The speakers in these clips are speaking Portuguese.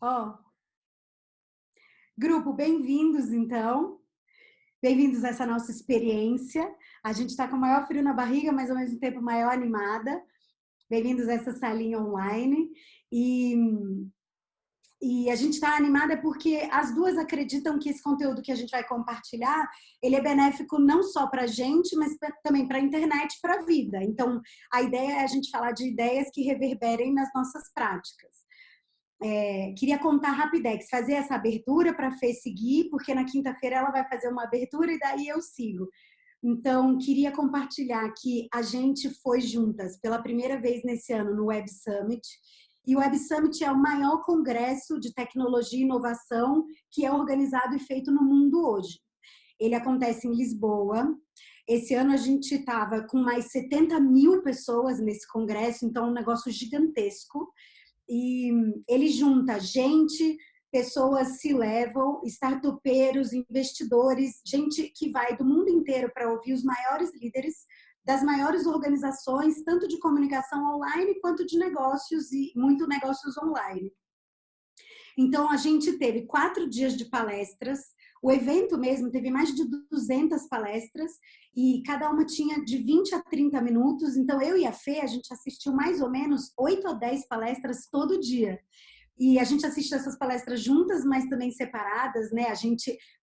Ó, grupo, bem-vindos então. Bem-vindos a essa nossa experiência. A gente está com o maior frio na barriga, mas ao mesmo tempo maior animada. Bem-vindos a essa salinha online. E, e a gente está animada porque as duas acreditam que esse conteúdo que a gente vai compartilhar, ele é benéfico não só para a gente, mas também para a internet, para a vida. Então, a ideia é a gente falar de ideias que reverberem nas nossas práticas. Queria contar rapidex, fazer essa abertura para a Fê seguir, porque na quinta-feira ela vai fazer uma abertura e daí eu sigo. Então, queria compartilhar que a gente foi juntas pela primeira vez nesse ano no Web Summit, e o Web Summit é o maior congresso de tecnologia e inovação que é organizado e feito no mundo hoje. Ele acontece em Lisboa. Esse ano a gente estava com mais 70 mil pessoas nesse congresso, então é um negócio gigantesco. E ele junta gente, pessoas C-level, startupeiros, investidores, gente que vai do mundo inteiro para ouvir os maiores líderes das maiores organizações, tanto de comunicação online quanto de negócios e muito negócios online. Então, a gente teve 4 dias de palestras. O evento mesmo teve mais de 200 palestras e cada uma tinha de 20 a 30 minutos. Então, eu e a Fê, a gente assistiu mais ou menos 8 a 10 palestras todo dia. E a gente assiste essas palestras juntas, mas também separadas, né?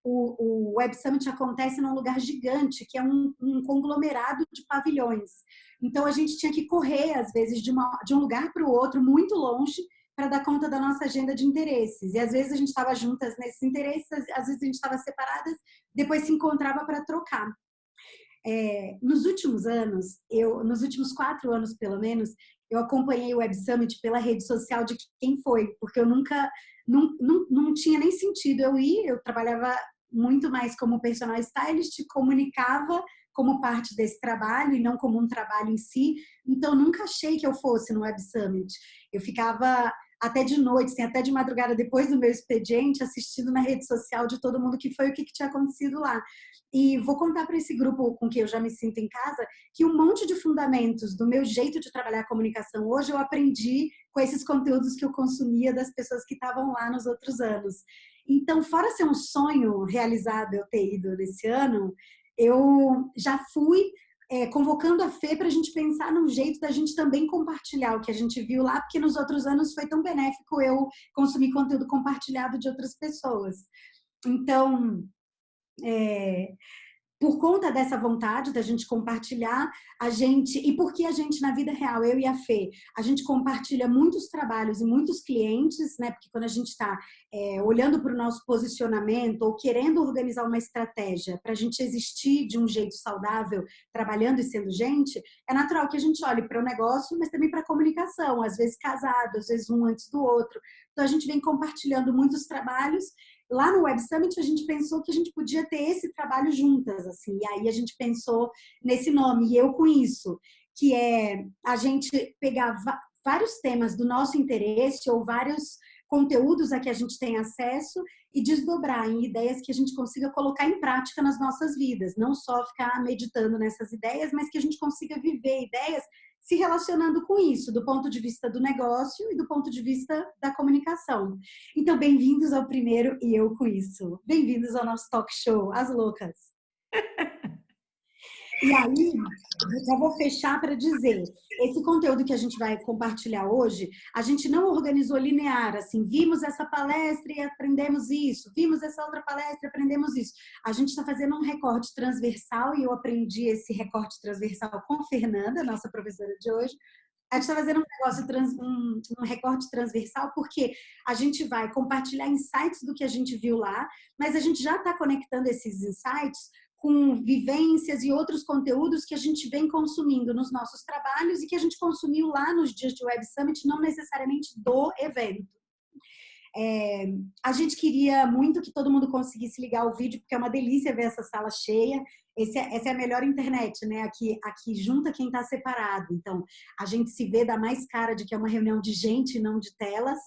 O Web Summit acontece num lugar gigante, que é um conglomerado de pavilhões. Então, a gente tinha que correr, às vezes, de um lugar para o outro, muito longe, para dar conta da nossa agenda de interesses. E às vezes a gente estava juntas nesses interesses, às vezes a gente estava separadas, depois se encontrava para trocar. Nos últimos anos, nos últimos 4 anos pelo menos, eu acompanhei o Web Summit pela rede social de quem foi, porque eu nunca, não tinha nem sentido eu trabalhava muito mais como personal stylist, comunicava como parte desse trabalho e não como um trabalho em si, então nunca achei que eu fosse no Web Summit. Eu ficava até de noite, assim, até de madrugada, depois do meu expediente, assistindo na rede social de todo mundo que foi o que tinha acontecido lá. E vou contar para esse grupo com que eu já me sinto em casa que um monte de fundamentos do meu jeito de trabalhar a comunicação hoje eu aprendi com esses conteúdos que eu consumia das pessoas que estavam lá nos outros anos. Então, fora ser um sonho realizado eu ter ido nesse ano, eu já fui convocando a Fê para a gente pensar num jeito da gente também compartilhar o que a gente viu lá, porque nos outros anos foi tão benéfico eu consumir conteúdo compartilhado de outras pessoas. Então, por conta dessa vontade da gente compartilhar, e porque a gente, na vida real, eu e a Fê, a gente compartilha muitos trabalhos e muitos clientes, né? Porque quando a gente está olhando para o nosso posicionamento ou querendo organizar uma estratégia para a gente existir de um jeito saudável, trabalhando e sendo gente, é natural que a gente olhe para o negócio, mas também para a comunicação, às vezes casado, às vezes um antes do outro. Então, a gente vem compartilhando muitos trabalhos. Lá no Web Summit a gente pensou que a gente podia ter esse trabalho juntas, assim, e aí a gente pensou nesse nome, e eu com isso, que é a gente pegar vários temas do nosso interesse ou vários conteúdos a que a gente tem acesso e desdobrar em ideias que a gente consiga colocar em prática nas nossas vidas, não só ficar meditando nessas ideias, mas que a gente consiga viver ideias se relacionando com isso, do ponto de vista do negócio e do ponto de vista da comunicação. Então, bem-vindos ao primeiro E Eu Com Isso. Bem-vindos ao nosso talk show, As Loucas. E aí, já vou fechar para dizer, esse conteúdo que a gente vai compartilhar hoje, a gente não organizou linear, assim, vimos essa palestra e aprendemos isso, vimos essa outra palestra e aprendemos isso. A gente está fazendo um recorte transversal e eu aprendi esse recorte transversal com Fernanda, nossa professora de hoje. A gente está fazendo um recorte transversal porque a gente vai compartilhar insights do que a gente viu lá, mas a gente já está conectando esses insights com vivências e outros conteúdos que a gente vem consumindo nos nossos trabalhos e que a gente consumiu lá nos dias de Web Summit, não necessariamente do evento. A gente queria muito que todo mundo conseguisse ligar o vídeo, porque é uma delícia ver essa sala cheia. Essa é a melhor internet, né? Aqui junta quem está separado. Então, a gente se vê, dá mais cara de que é uma reunião de gente, não de telas.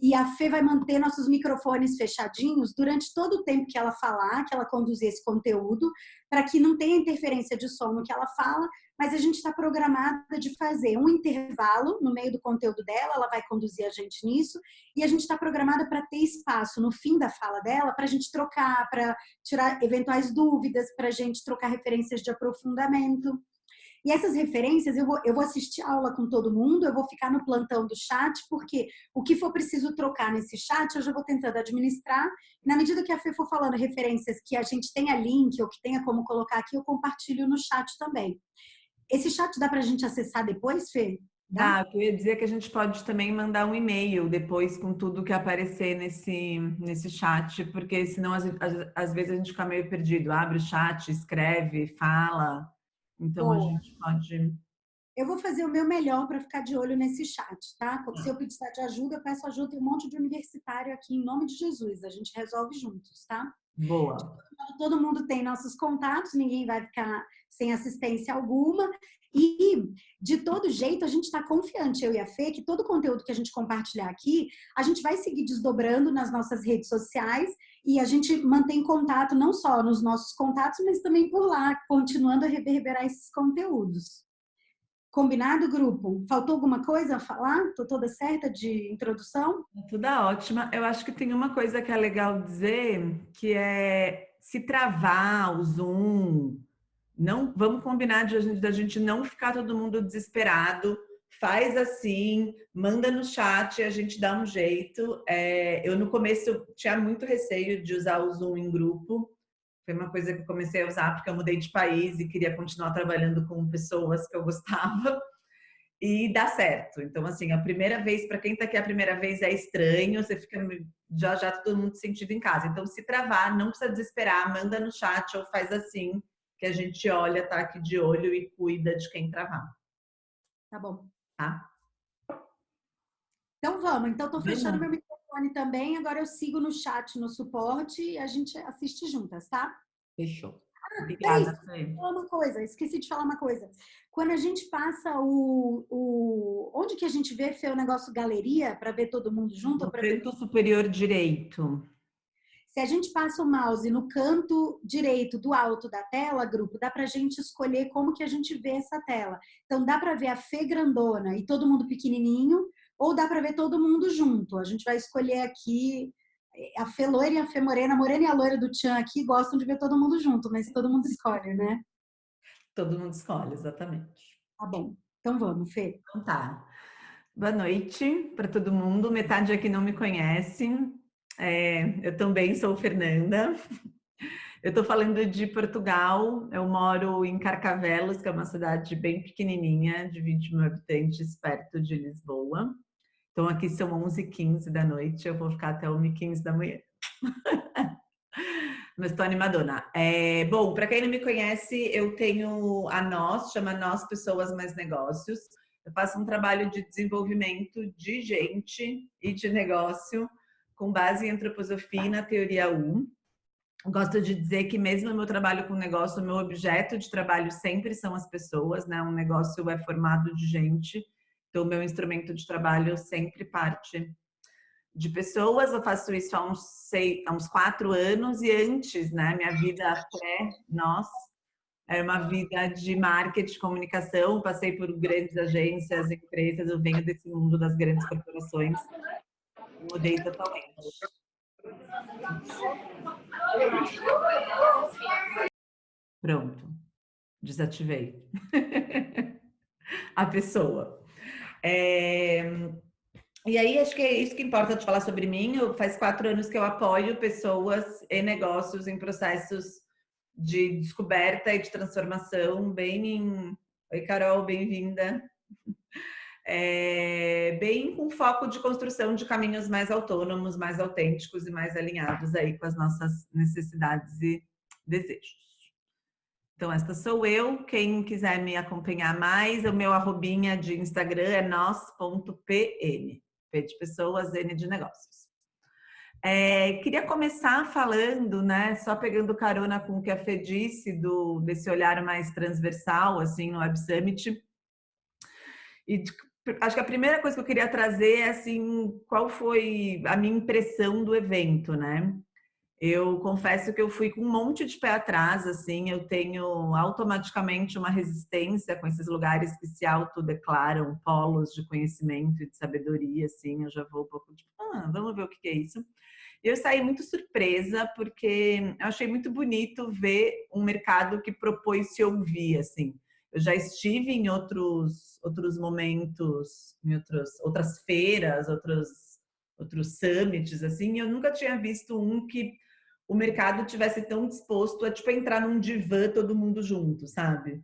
E a Fê vai manter nossos microfones fechadinhos durante todo o tempo que ela falar, que ela conduzir esse conteúdo, para que não tenha interferência de som no que ela fala, mas a gente está programada de fazer um intervalo no meio do conteúdo dela, ela vai conduzir a gente nisso, e a gente está programada para ter espaço no fim da fala dela para a gente trocar, para tirar eventuais dúvidas, para a gente trocar referências de aprofundamento. E essas referências, eu vou assistir a aula com todo mundo, eu vou ficar no plantão do chat, porque o que for preciso trocar nesse chat, eu já vou tentando administrar. Na medida que a Fê for falando referências que a gente tenha link ou que tenha como colocar aqui, eu compartilho no chat também. Esse chat dá para a gente acessar depois, Fê? Dá, eu ia dizer que a gente pode também mandar um e-mail depois com tudo que aparecer nesse chat, porque senão às vezes a gente fica meio perdido. Abre o chat, escreve, fala. Então a Boa. gente pode... Eu vou fazer o meu melhor para ficar de olho nesse chat, tá? Se eu precisar de ajuda, eu peço ajuda. Tem um monte de universitário aqui, em nome de Jesus. A gente resolve juntos, tá? Boa. Todo mundo tem nossos contatos, ninguém vai ficar sem assistência alguma. E, de todo jeito, a gente está confiante, eu e a Fê, que todo o conteúdo que a gente compartilhar aqui, a gente vai seguir desdobrando nas nossas redes sociais e a gente mantém contato não só nos nossos contatos, mas também por lá, continuando a reverberar esses conteúdos. Combinado, grupo? Faltou alguma coisa a falar? Estou toda certa de introdução? Tudo ótima. Eu acho que tem uma coisa que é legal dizer, que é se travar o Zoom, não, vamos combinar da gente não ficar todo mundo desesperado. Faz assim, manda no chat, a gente dá um jeito. Eu no começo tinha muito receio de usar o Zoom em grupo. Foi uma coisa que eu comecei a usar porque eu mudei de país e queria continuar trabalhando com pessoas que eu gostava. E dá certo. Então, assim, a primeira vez, para quem está aqui a primeira vez, é estranho, você fica já todo mundo sentido em casa. Então, se travar, não precisa desesperar, manda no chat ou faz assim, que a gente olha, tá aqui de olho e cuida de quem travar. Tá bom. Tá? Então vamos. Então estou fechando meu microfone também. Agora eu sigo no chat, no suporte e a gente assiste juntas, tá? Fechou. Obrigada, Obrigada, Fê. uma coisa, esqueci de falar uma coisa. Quando a gente passa onde que a gente vê, Fê, o negócio galeria para ver todo mundo junto? No canto superior direito. Se a gente passa o mouse no canto direito do alto da tela, grupo, dá para a gente escolher como que a gente vê essa tela. Então, dá para ver a Fê grandona e todo mundo pequenininho, ou dá para ver todo mundo junto. A gente vai escolher aqui a Fê loira e a Fê morena. A morena e a loira do Tchan aqui gostam de ver todo mundo junto, mas todo mundo escolhe, né? Todo mundo escolhe, exatamente. Tá bom. Então vamos, Fê. Então tá. Boa noite para todo mundo. Metade aqui não me conhece. Eu também sou Fernanda. Eu estou falando de Portugal. Eu moro em Carcavelos, que é uma cidade bem pequenininha, de 20 mil habitantes, perto de Lisboa. Então aqui são 11h15 da noite. Eu vou ficar até 1h15 da manhã. Mas estou animadona. Bom, para quem não me conhece, eu tenho a Nós, chama Nós Pessoas Mais Negócios. Eu faço um trabalho de desenvolvimento de gente e de negócio com base em antroposofia e na teoria 1. Gosto de dizer que mesmo no meu trabalho com negócio, o meu objeto de trabalho sempre são as pessoas, né? Um negócio é formado de gente, então o meu instrumento de trabalho sempre parte de pessoas. Eu faço isso há uns 4 anos e antes, né? Minha vida pré-nós era uma vida de marketing, comunicação, passei por grandes agências, empresas, eu venho desse mundo das grandes corporações, mudei totalmente. Pronto, desativei a pessoa. E aí, acho que é isso que importa de falar sobre mim. Faz 4 anos que eu apoio pessoas e negócios em processos de descoberta e de transformação, Oi, Carol, bem-vinda. Bem com foco de construção de caminhos mais autônomos, mais autênticos e mais alinhados aí com as nossas necessidades e desejos. Então, esta sou eu. Quem quiser me acompanhar mais, o meu arrobinha de Instagram é nos.pn. P de pessoas, N de negócios. Queria começar falando, né, só pegando carona com o que a Fê disse, desse olhar mais transversal, assim, no Web Summit. E acho que a primeira coisa que eu queria trazer é, assim, qual foi a minha impressão do evento, né? Eu confesso que eu fui com um monte de pé atrás, assim, eu tenho automaticamente uma resistência com esses lugares que se autodeclaram polos de conhecimento e de sabedoria, assim, eu já vou um pouco tipo, vamos ver o que é isso. Eu saí muito surpresa, porque eu achei muito bonito ver um mercado que propôs se ouvir, assim. Eu já estive em outros momentos, em outras feiras, outros summits, assim, e eu nunca tinha visto um que o mercado tivesse tão disposto a, tipo, entrar num divã todo mundo junto, sabe?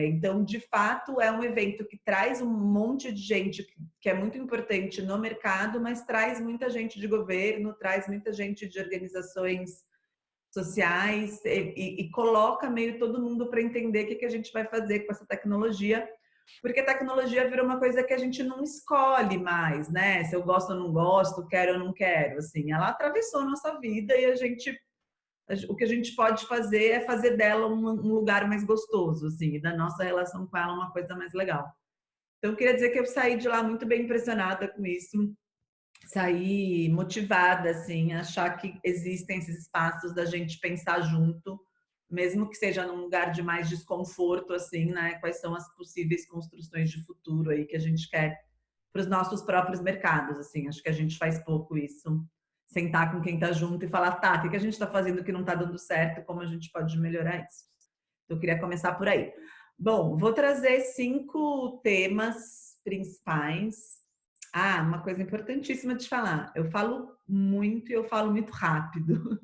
Então, de fato, é um evento que traz um monte de gente que é muito importante no mercado, mas traz muita gente de governo, traz muita gente de organizações sociais e coloca meio todo mundo para entender o que a gente vai fazer com essa tecnologia, porque a tecnologia virou uma coisa que a gente não escolhe mais, né? Se eu gosto ou não gosto, quero ou não quero, assim, ela atravessou a nossa vida e o que a gente pode fazer é fazer dela um lugar mais gostoso, assim, e da nossa relação com ela uma coisa mais legal. Então, eu queria dizer que eu saí de lá muito bem impressionada com isso, saí motivada, assim, a achar que existem esses espaços da gente pensar junto, mesmo que seja num lugar de mais desconforto, assim, né? Quais são as possíveis construções de futuro aí que a gente quer para os nossos próprios mercados, assim. Acho que a gente faz pouco isso. Sentar com quem está junto e falar, tá, o que a gente está fazendo que não está dando certo, como a gente pode melhorar isso. Então, eu queria começar por aí. Bom, vou trazer 5 temas principais. Uma coisa importantíssima de falar. Eu falo muito e eu falo muito rápido.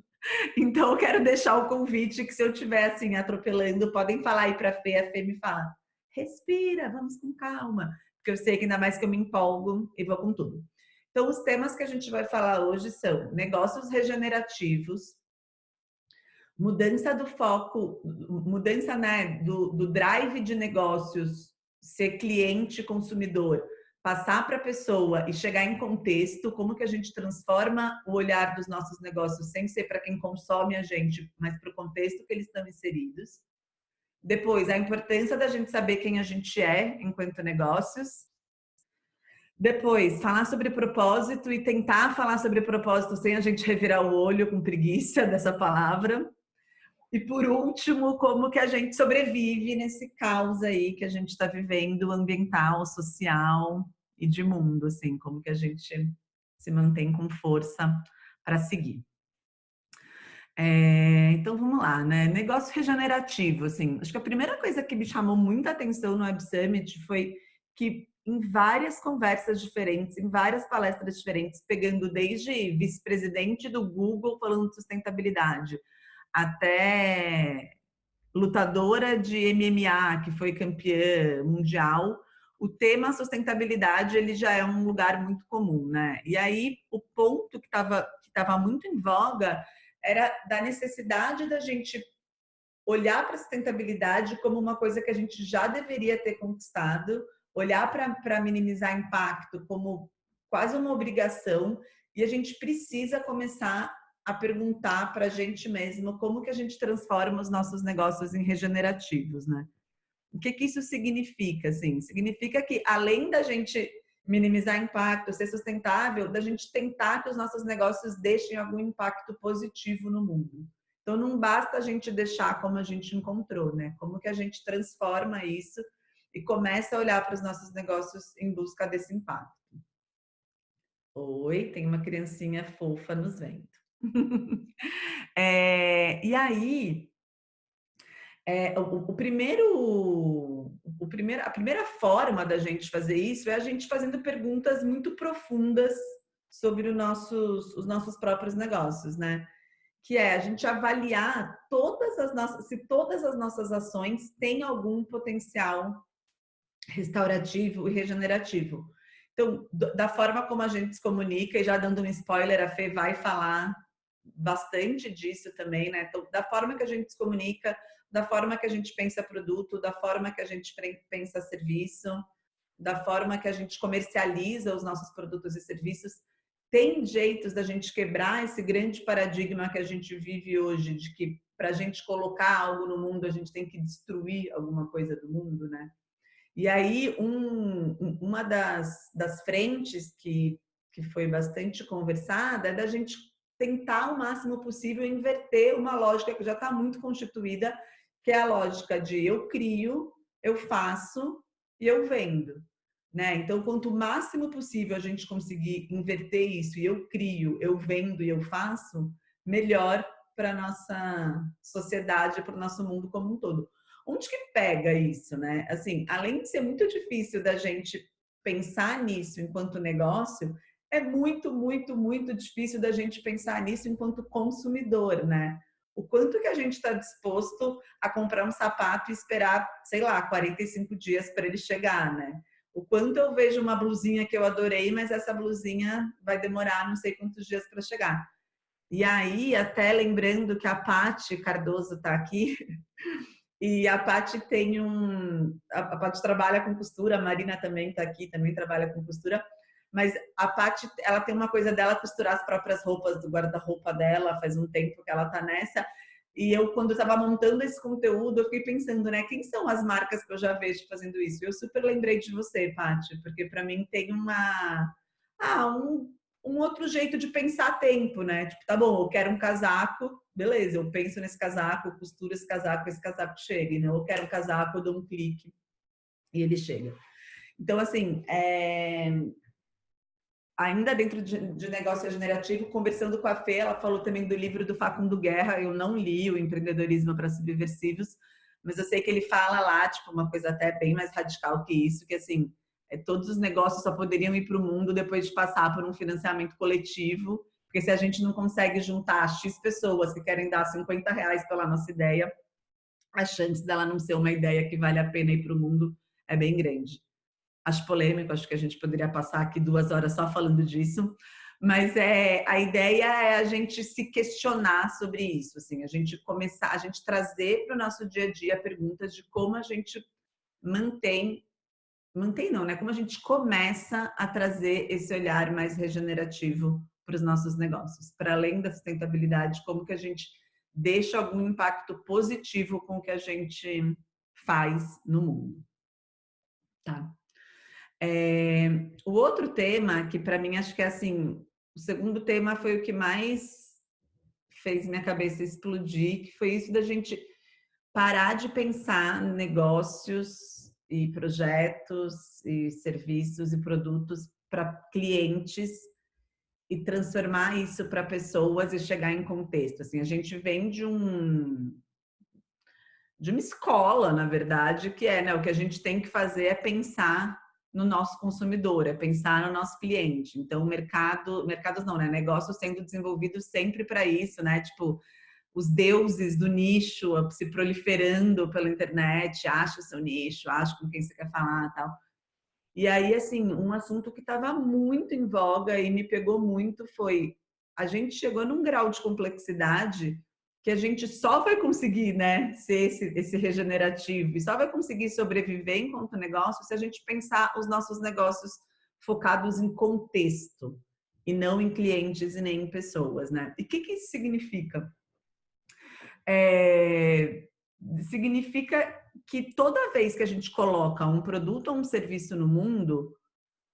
Então, eu quero deixar o convite que se eu estiver assim atropelando, podem falar aí para a Fê me fala, respira, vamos com calma, porque eu sei que ainda mais que eu me empolgo e vou com tudo. Então, os temas que a gente vai falar hoje são negócios regenerativos, mudança do foco, mudança, né, do drive de negócios, ser cliente consumidor, passar para a pessoa e chegar em contexto, como que a gente transforma o olhar dos nossos negócios sem ser para quem consome a gente, mas para o contexto que eles estão inseridos. Depois, a importância da gente saber quem a gente é enquanto negócios. Depois, falar sobre propósito e tentar falar sobre propósito sem a gente revirar o olho com preguiça dessa palavra. E por último, como que a gente sobrevive nesse caos aí que a gente está vivendo, ambiental, social e de mundo, assim, como que a gente se mantém com força para seguir. Então vamos lá, né? Negócio regenerativo, assim, acho que a primeira coisa que me chamou muita atenção no Web Summit foi que em várias conversas diferentes, em várias palestras diferentes, pegando desde vice-presidente do Google falando de sustentabilidade, até lutadora de MMA, que foi campeã mundial, o tema sustentabilidade ele já é um lugar muito comum, né? E aí o ponto que estava muito em voga era da necessidade da gente olhar para a sustentabilidade como uma coisa que a gente já deveria ter conquistado, olhar para minimizar impacto como quase uma obrigação, e a gente precisa começar a perguntar para a gente mesmo como que a gente transforma os nossos negócios em regenerativos, né? O que que isso significa, assim? Significa que além da gente minimizar impacto, ser sustentável, da gente tentar que os nossos negócios deixem algum impacto positivo no mundo. Então não basta a gente deixar como a gente encontrou, né? Como que a gente transforma isso e começa a olhar para os nossos negócios em busca desse impacto. Oi, tem uma criancinha fofa nos vendo. E aí, a primeira forma da gente fazer isso é a gente fazendo perguntas muito profundas sobre os nossos próprios negócios, né? Que é a gente avaliar se todas as nossas ações têm algum potencial restaurativo e regenerativo. Então, da forma como a gente se comunica, e já dando um spoiler, a Fê vai falar bastante disso também, né? Então, da forma que a gente se comunica, da forma que a gente pensa produto, da forma que a gente pensa serviço, da forma que a gente comercializa os nossos produtos e serviços, tem jeitos da gente quebrar esse grande paradigma que a gente vive hoje, de que para a gente colocar algo no mundo, a gente tem que destruir alguma coisa do mundo, né? E aí, uma das frentes que foi bastante conversada é da gente tentar o máximo possível inverter uma lógica que já está muito constituída, que é a lógica de eu crio, eu faço e eu vendo, né? Então, quanto máximo possível a gente conseguir inverter isso, e eu crio, eu vendo e eu faço, melhor para a nossa sociedade, para o nosso mundo como um todo. Onde que pega isso, né? Assim, além de ser muito difícil da gente pensar nisso enquanto negócio, é muito, muito, muito difícil da gente pensar nisso enquanto consumidor, né? O quanto que a gente está disposto a comprar um sapato e esperar, sei lá, 45 dias para ele chegar, né? O quanto eu vejo uma blusinha que eu adorei, mas essa blusinha vai demorar não sei quantos dias para chegar. E aí, até lembrando que a Paty Cardoso está aqui, e a Paty tem a Paty trabalha com costura, a Marina também está aqui, também trabalha com costura, mas a Paty, ela tem uma coisa dela costurar as próprias roupas do guarda-roupa dela, faz um tempo que ela está nessa. E eu, quando estava montando esse conteúdo, eu fiquei pensando, né, quem são as marcas que eu já vejo fazendo isso? Eu super lembrei de você, Paty, porque para mim tem um outro jeito de pensar tempo, né? Tipo, tá bom, eu quero um casaco, beleza, eu penso nesse casaco, eu costuro esse casaco chega, né? Eu quero um casaco, eu dou um clique e ele chega. Então, assim, ainda dentro de negócio generativo, conversando com a Fê, ela falou também do livro do Facundo Guerra, eu não li o Empreendedorismo para Subversivos, mas eu sei que ele fala lá, tipo, uma coisa até bem mais radical que isso, que assim, todos os negócios só poderiam ir para o mundo depois de passar por um financiamento coletivo, porque se a gente não consegue juntar X pessoas que querem dar R$ 50 pela nossa ideia, a chance dela não ser uma ideia que vale a pena ir para o mundo é bem grande. Acho polêmico, acho que a gente poderia passar aqui 2 horas só falando disso, mas a ideia é a gente se questionar sobre isso, assim, a gente trazer para o nosso dia a dia perguntas de como a gente mantém não, né? Como a gente começa a trazer esse olhar mais regenerativo para os nossos negócios, para além da sustentabilidade, como que a gente deixa algum impacto positivo com o que a gente faz no mundo, tá? O outro tema, que para mim acho que é assim, o segundo tema foi o que mais fez minha cabeça explodir, que foi isso da gente parar de pensar negócios e projetos e serviços e produtos para clientes e transformar isso para pessoas e chegar em contexto. Assim, a gente vem de uma escola, na verdade, que é, né, o que a gente tem que fazer é pensar no nosso consumidor, é pensar no nosso cliente. Então, mercados não, né? Negócios sendo desenvolvidos sempre para isso, né? Tipo, os deuses do nicho se proliferando pela internet, acha o seu nicho, acha com quem você quer falar, tal. E aí, assim, um assunto que estava muito em voga e me pegou muito foi a gente chegou num grau de complexidade que a gente só vai conseguir, né, ser esse regenerativo e só vai conseguir sobreviver enquanto negócio se a gente pensar os nossos negócios focados em contexto e não em clientes e nem em pessoas, né? E o que isso significa? Significa que toda vez que a gente coloca um produto ou um serviço no mundo,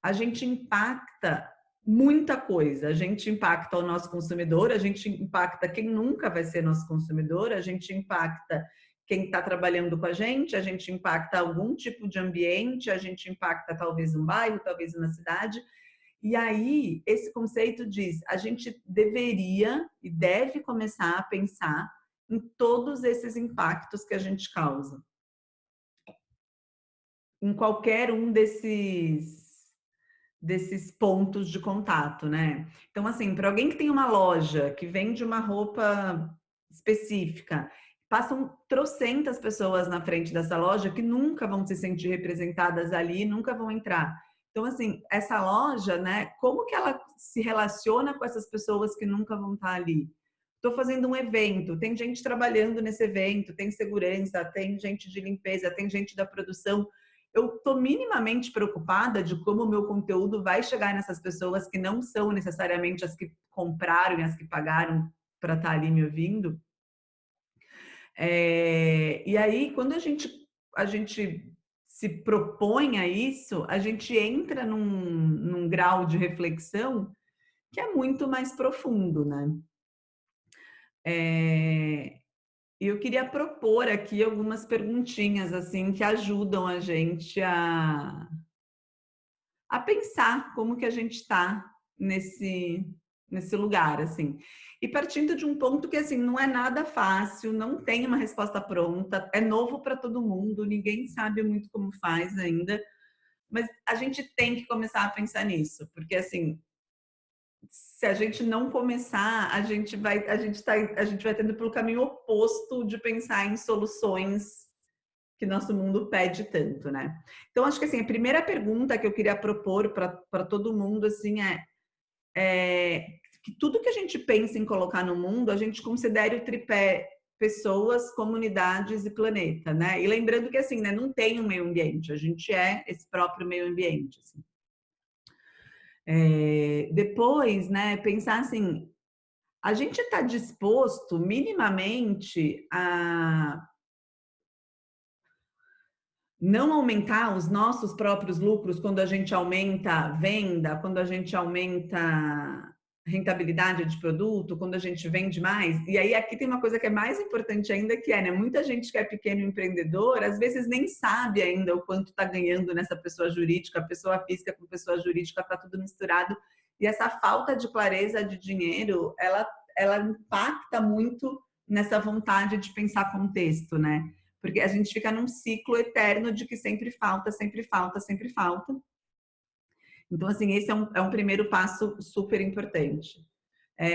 a gente impacta muita coisa. A gente impacta o nosso consumidor, a gente impacta quem nunca vai ser nosso consumidor, a gente impacta quem está trabalhando com a gente impacta algum tipo de ambiente, a gente impacta talvez um bairro, talvez uma cidade. E aí, esse conceito diz, a gente deveria e deve começar a pensar em todos esses impactos que a gente causa. Em qualquer um desses pontos de contato, né? Então, assim, para alguém que tem uma loja, que vende uma roupa específica, passam trocentas pessoas na frente dessa loja que nunca vão se sentir representadas ali, nunca vão entrar. Então, assim, essa loja, né, como que ela se relaciona com essas pessoas que nunca vão estar ali? Estou fazendo um evento, tem gente trabalhando nesse evento, tem segurança, tem gente de limpeza, tem gente da produção. Eu estou minimamente preocupada de como o meu conteúdo vai chegar nessas pessoas que não são necessariamente as que compraram e as que pagaram para estar ali me ouvindo. E aí, quando a gente se propõe a isso, a gente entra num grau de reflexão que é muito mais profundo, né? E eu queria propor aqui algumas perguntinhas assim que ajudam a gente a pensar como que a gente está nesse lugar, assim. E partindo de um ponto que, assim, não é nada fácil, não tem uma resposta pronta, é novo para todo mundo, ninguém sabe muito como faz ainda, mas a gente tem que começar a pensar nisso, porque, assim, se a gente não começar, a gente vai tendo pelo caminho oposto de pensar em soluções que nosso mundo pede tanto, né? Então, acho que assim, a primeira pergunta que eu queria propor para todo mundo assim é que tudo que a gente pensa em colocar no mundo, a gente considere o tripé pessoas, comunidades e planeta, né? E lembrando que assim, né, não tem um meio ambiente, a gente é esse próprio meio ambiente. Assim. Depois, né, pensar assim, a gente está disposto minimamente a não aumentar os nossos próprios lucros quando a gente aumenta a venda, quando a gente aumenta a rentabilidade de produto, quando a gente vende mais. E aí aqui tem uma coisa que é mais importante ainda, que é, né, muita gente que é pequeno empreendedor, às vezes nem sabe ainda o quanto está ganhando nessa pessoa jurídica, a pessoa física com pessoa jurídica, está tudo misturado. E essa falta de clareza de dinheiro, ela impacta muito nessa vontade de pensar contexto, né? Porque a gente fica num ciclo eterno de que sempre falta, sempre falta, sempre falta. Então, assim, esse é um primeiro passo super importante.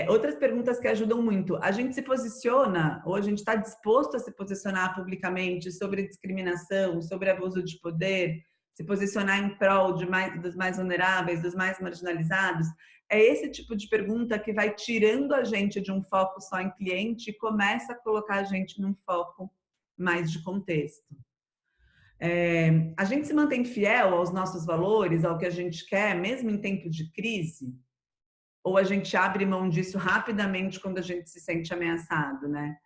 Outras perguntas que ajudam muito. A gente se posiciona, ou a gente está disposto a se posicionar publicamente sobre discriminação, sobre abuso de poder, se posicionar em prol dos mais vulneráveis, dos mais marginalizados? É esse tipo de pergunta que vai tirando a gente de um foco só em cliente e começa a colocar a gente num foco mais de contexto. A gente se mantém fiel aos nossos valores, ao que a gente quer, mesmo em tempo de crise? Ou a gente abre mão disso rapidamente quando a gente se sente ameaçado, né?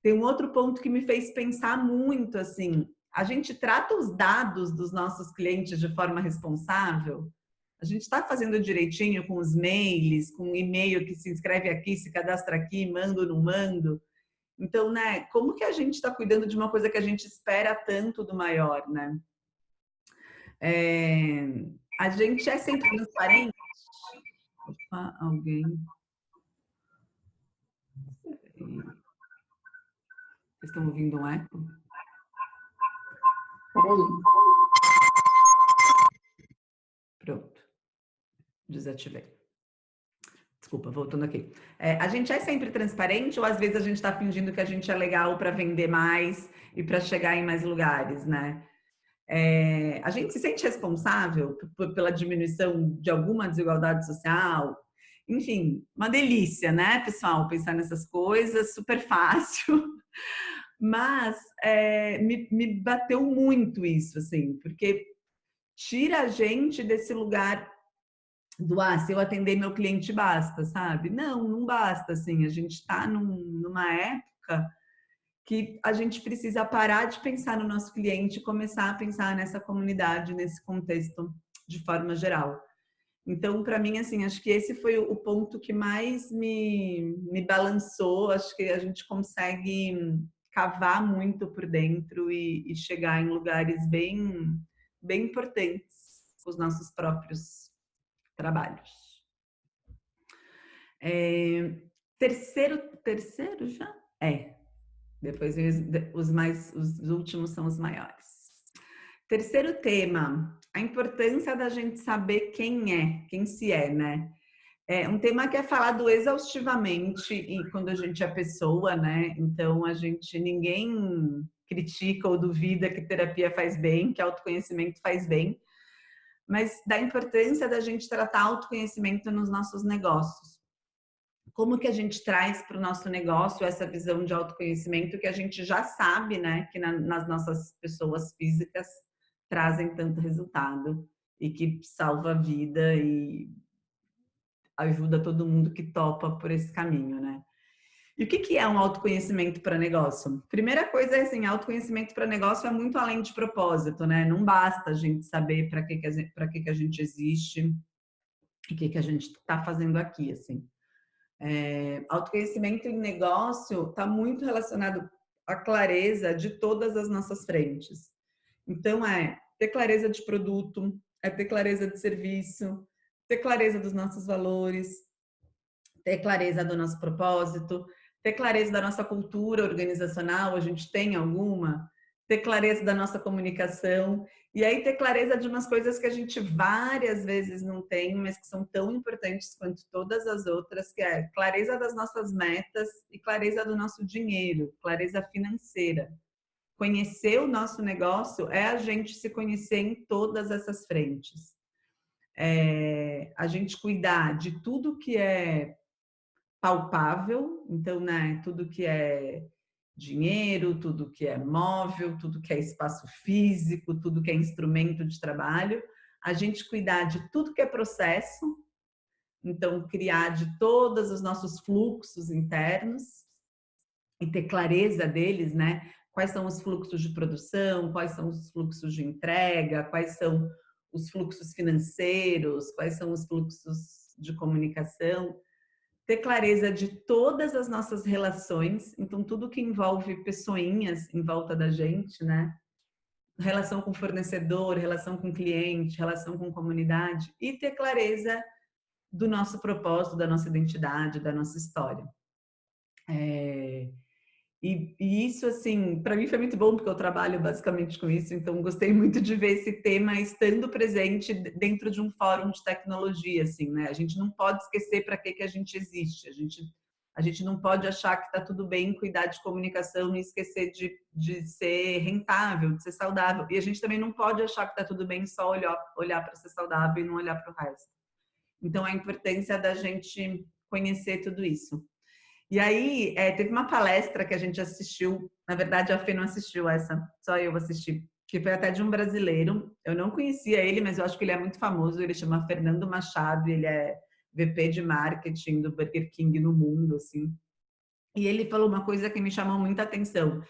Tem um outro ponto que me fez pensar muito, assim, a gente trata os dados dos nossos clientes de forma responsável? A gente está fazendo direitinho com os mails, com o e-mail que se inscreve aqui, se cadastra aqui, mando ou não mando? Então, né, como que a gente está cuidando de uma coisa que a gente espera tanto do maior, né? A gente é sempre transparente. Opa, alguém. Vocês estão ouvindo um eco? Peraí. Pronto. Desativei. Desculpa, voltando aqui. A gente é sempre transparente ou às vezes a gente está fingindo que a gente é legal para vender mais e para chegar em mais lugares, né? A gente se sente responsável pela diminuição de alguma desigualdade social? Enfim, uma delícia, né, pessoal, pensar nessas coisas, super fácil. Mas me bateu muito isso, assim, porque tira a gente desse lugar do se eu atender meu cliente basta, sabe? Não, não basta, assim, a gente está numa época que a gente precisa parar de pensar no nosso cliente e começar a pensar nessa comunidade, nesse contexto de forma geral. Então, para mim, assim, acho que esse foi o ponto que mais me balançou. Acho que a gente consegue cavar muito por dentro e chegar em lugares bem importantes com os nossos próprios trabalhos. Terceiro já? Depois os últimos são os maiores. Terceiro tema, a importância da gente saber quem se é, né? É um tema que é falado exaustivamente e quando a gente é pessoa, né? Então ninguém critica ou duvida que terapia faz bem, que autoconhecimento faz bem, mas da importância da gente tratar autoconhecimento nos nossos negócios. Como que a gente traz para o nosso negócio essa visão de autoconhecimento que a gente já sabe, né, que nas nossas pessoas físicas trazem tanto resultado e que salva a vida e ajuda todo mundo que topa por esse caminho, né? E o que é um autoconhecimento para negócio? Primeira coisa é assim, autoconhecimento para negócio é muito além de propósito, né? Não basta a gente saber para que a gente existe e o que a gente está fazendo aqui, assim. Autoconhecimento em negócio está muito relacionado à clareza de todas as nossas frentes. Então, é ter clareza de produto, é ter clareza de serviço, ter clareza dos nossos valores, ter clareza do nosso propósito, ter clareza da nossa cultura organizacional, a gente tem alguma? Ter clareza da nossa comunicação, e aí ter clareza de umas coisas que a gente várias vezes não tem, mas que são tão importantes quanto todas as outras, que é clareza das nossas metas e clareza do nosso dinheiro, clareza financeira. Conhecer o nosso negócio é a gente se conhecer em todas essas frentes. A gente cuidar de tudo que é palpável, então, né, tudo que é dinheiro, tudo que é móvel, tudo que é espaço físico, tudo que é instrumento de trabalho, a gente cuidar de tudo que é processo, então criar de todos os nossos fluxos internos e ter clareza deles, né? Quais são os fluxos de produção, quais são os fluxos de entrega, quais são os fluxos financeiros, quais são os fluxos de comunicação, ter clareza de todas as nossas relações, então tudo que envolve pessoinhas em volta da gente, né? Relação com fornecedor, relação com cliente, relação com comunidade, e ter clareza do nosso propósito, da nossa identidade, da nossa história. E isso, assim, para mim foi muito bom, porque eu trabalho basicamente com isso, então gostei muito de ver esse tema estando presente dentro de um fórum de tecnologia, assim, né? A gente não pode esquecer para que a gente existe, a gente não pode achar que está tudo bem cuidar de comunicação e esquecer de ser rentável, de ser saudável. E a gente também não pode achar que está tudo bem só olhar para ser saudável e não olhar para o resto. Então, a importância da gente conhecer tudo isso. E aí, teve uma palestra que a gente assistiu, na verdade a Fê não assistiu essa, só eu assisti, que foi até de um brasileiro. Eu não conhecia ele, mas eu acho que ele é muito famoso, ele chama Fernando Machado, ele é VP de marketing do Burger King no mundo, assim. E ele falou uma coisa que me chamou muita atenção,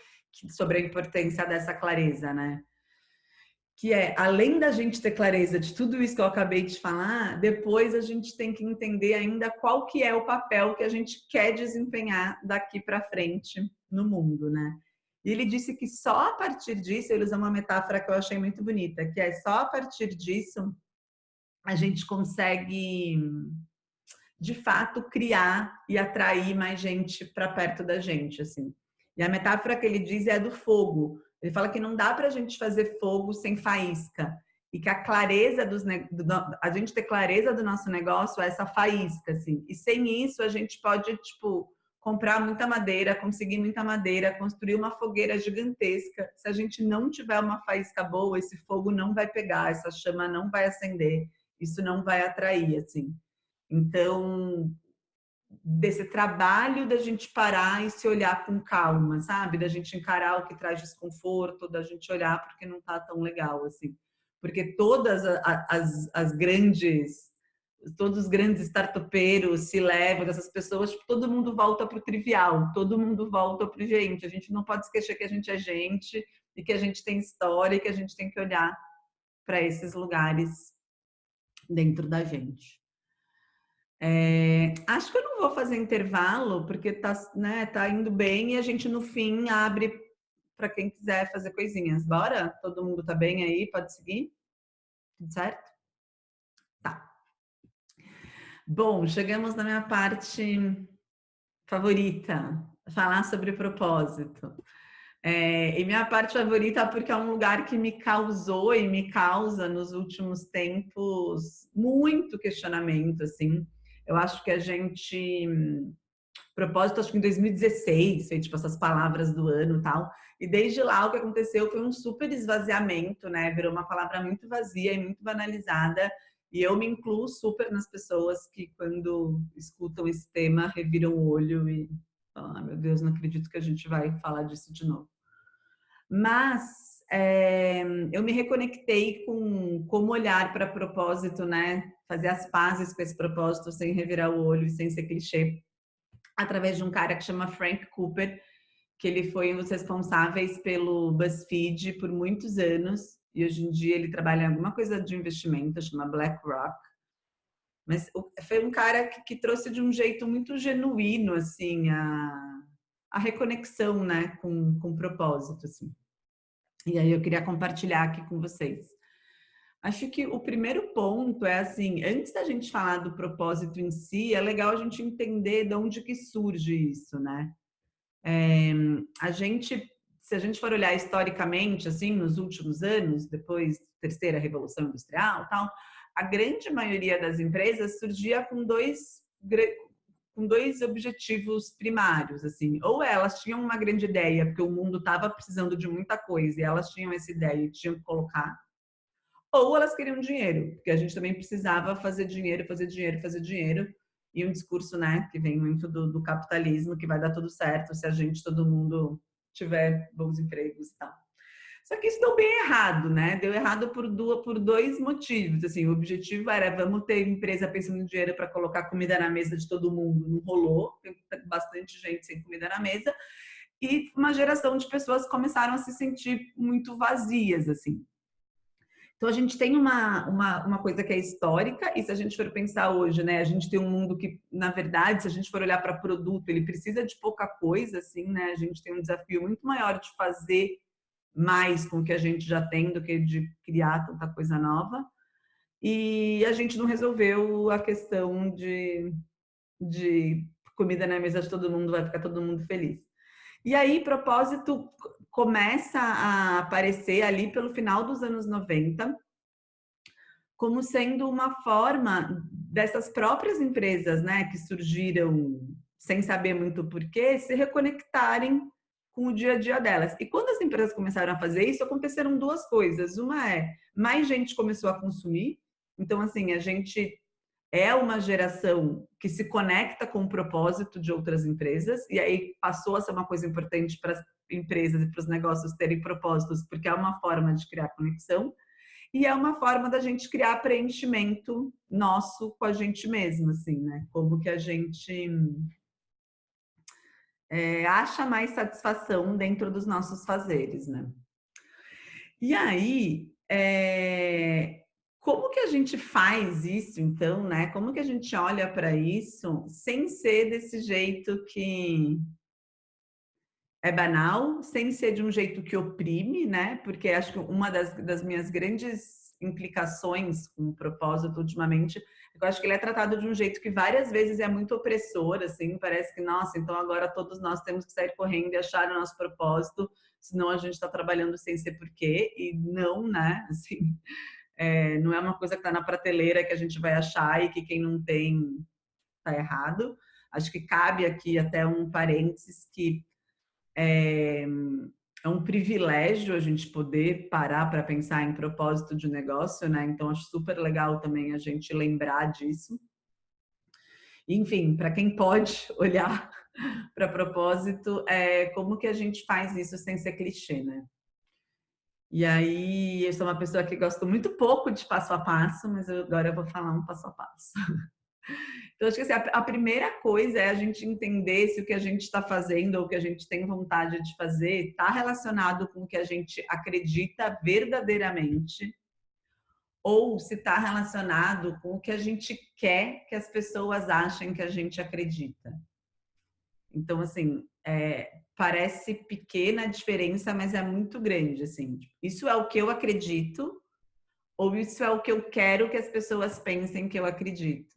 sobre a importância dessa clareza, né? Que é, além da gente ter clareza de tudo isso que eu acabei de falar, depois a gente tem que entender ainda qual que é o papel que a gente quer desempenhar daqui para frente no mundo, né? E ele disse que só a partir disso, ele usa uma metáfora que eu achei muito bonita, que é só a partir disso a gente consegue, de fato, criar e atrair mais gente para perto da gente, assim. E a metáfora que ele diz é a do fogo. Ele fala que não dá para a gente fazer fogo sem faísca e que a clareza a gente ter clareza do nosso negócio é essa faísca, assim. E sem isso a gente pode, tipo, comprar muita madeira, conseguir muita madeira, construir uma fogueira gigantesca. Se a gente não tiver uma faísca boa, esse fogo não vai pegar, essa chama não vai acender, isso não vai atrair, assim. Então, desse trabalho da gente parar e se olhar com calma, sabe? Da gente encarar o que traz desconforto, da gente olhar porque não tá tão legal, assim. Porque todas as grandes, todos os grandes startupeiros se levam dessas pessoas, tipo, todo mundo volta pro trivial, todo mundo volta pro gente. A gente não pode esquecer que a gente é gente e que a gente tem história e que a gente tem que olhar para esses lugares dentro da gente. Acho que eu não vou fazer intervalo, porque tá indo bem e a gente no fim abre para quem quiser fazer coisinhas. Bora? Todo mundo tá bem aí? Pode seguir? Tudo certo? Tá. Bom, chegamos na minha parte favorita, falar sobre propósito. E minha parte favorita porque é um lugar que me causou e me causa nos últimos tempos muito questionamento, assim. Eu acho que a gente propósito, acho que em 2016, foi tipo essas palavras do ano e tal. E desde lá o que aconteceu foi um super esvaziamento, né? Virou uma palavra muito vazia e muito banalizada. E eu me incluo super nas pessoas que, quando escutam esse tema, reviram o olho e falam: ah, meu Deus, não acredito que a gente vai falar disso de novo. Mas eu me reconectei com como olhar para propósito, né? Fazer as pazes com esse propósito sem revirar o olho e sem ser clichê, através de um cara que chama Frank Cooper, que ele foi um dos responsáveis pelo BuzzFeed por muitos anos, e hoje em dia ele trabalha em alguma coisa de investimento, chama BlackRock. Mas foi um cara que trouxe de um jeito muito genuíno, assim, a reconexão, né, com o propósito, assim. E aí eu queria compartilhar aqui com vocês. Acho que o primeiro ponto é assim, antes da gente falar do propósito em si, é legal a gente entender de onde que surge isso, né? A gente, se a gente for olhar historicamente, assim, nos últimos anos, depois da terceira revolução industrial, tal, a grande maioria das empresas surgia com dois objetivos primários, assim, ou elas tinham uma grande ideia, porque o mundo estava precisando de muita coisa e elas tinham essa ideia e tinham que colocar, ou elas queriam dinheiro, porque a gente também precisava fazer dinheiro, fazer dinheiro, fazer dinheiro. E um discurso, né, que vem muito do capitalismo, que vai dar tudo certo se a gente, todo mundo, tiver bons empregos e tal. Só que isso deu bem errado, né? Deu errado por dois motivos. Assim, o objetivo era, vamos ter empresa pensando em dinheiro para colocar comida na mesa de todo mundo. Não rolou, tem bastante gente sem comida na mesa. E uma geração de pessoas começaram a se sentir muito vazias, assim. Então, a gente tem uma coisa que é histórica, e se a gente for pensar hoje, né, a gente tem um mundo que, na verdade, se a gente for olhar para produto, ele precisa de pouca coisa, assim, né? A gente tem um desafio muito maior de fazer mais com o que a gente já tem do que de criar tanta coisa nova. E a gente não resolveu a questão de comida na mesa de todo mundo, vai ficar todo mundo feliz. E aí, propósito começa a aparecer ali pelo final dos anos 90, como sendo uma forma dessas próprias empresas, né, que surgiram sem saber muito o porquê, se reconectarem com o dia a dia delas. E quando as empresas começaram a fazer isso, aconteceram duas coisas. Uma é, mais gente começou a consumir. Então, assim, a gente é uma geração que se conecta com o propósito de outras empresas, e aí passou a ser uma coisa importante para as empresas e para os negócios terem propósitos, porque é uma forma de criar conexão, e é uma forma da gente criar preenchimento nosso com a gente mesmo, assim, né? Como que a gente acha mais satisfação dentro dos nossos fazeres, né? E aí, como que a gente faz isso, então, né? Como que a gente olha para isso sem ser desse jeito que é banal, sem ser de um jeito que oprime, né? Porque acho que uma das minhas grandes implicações com o propósito ultimamente, eu acho que ele é tratado de um jeito que várias vezes é muito opressor, assim, parece que, nossa, então agora todos nós temos que sair correndo e achar o nosso propósito, senão a gente está trabalhando sem ser porquê, e não, né? Assim, não é uma coisa que está na prateleira que a gente vai achar e que quem não tem está errado. Acho que cabe aqui até um parênteses que é um privilégio a gente poder parar para pensar em propósito de negócio, né? Então, acho super legal também a gente lembrar disso. Enfim, para quem pode olhar para propósito, como que a gente faz isso sem ser clichê, né? E aí, eu sou uma pessoa que gosto muito pouco de passo a passo, mas agora eu vou falar um passo a passo. Então, acho que assim, a primeira coisa é a gente entender se o que a gente está fazendo ou o que a gente tem vontade de fazer está relacionado com o que a gente acredita verdadeiramente ou se está relacionado com o que a gente quer que as pessoas achem que a gente acredita. Então, assim, parece pequena a diferença, mas é muito grande, assim. Isso é o que eu acredito ou isso é o que eu quero que as pessoas pensem que eu acredito.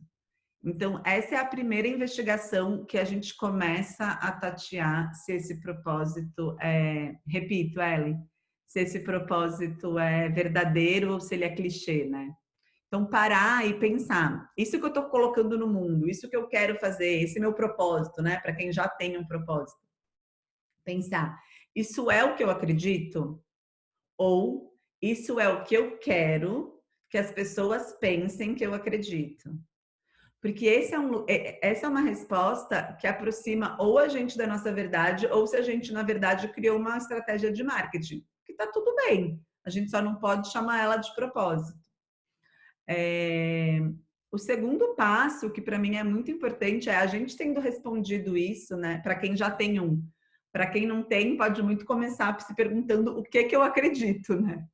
Então, essa é a primeira investigação que a gente começa a tatear se esse propósito repito, Ellen, se esse propósito é verdadeiro ou se ele é clichê, né? Então, parar e pensar, isso que eu estou colocando no mundo, isso que eu quero fazer, esse meu propósito, né? Para quem já tem um propósito. Pensar, isso é o que eu acredito? Ou isso é o que eu quero que as pessoas pensem que eu acredito? Porque essa é uma resposta que aproxima ou a gente da nossa verdade, ou se a gente, na verdade, criou uma estratégia de marketing, que tá tudo bem. A gente só não pode chamar ela de propósito. O segundo passo, que para mim é muito importante, é a gente tendo respondido isso, né? Para quem já tem um. Para quem não tem, pode muito começar se perguntando o que eu acredito, né?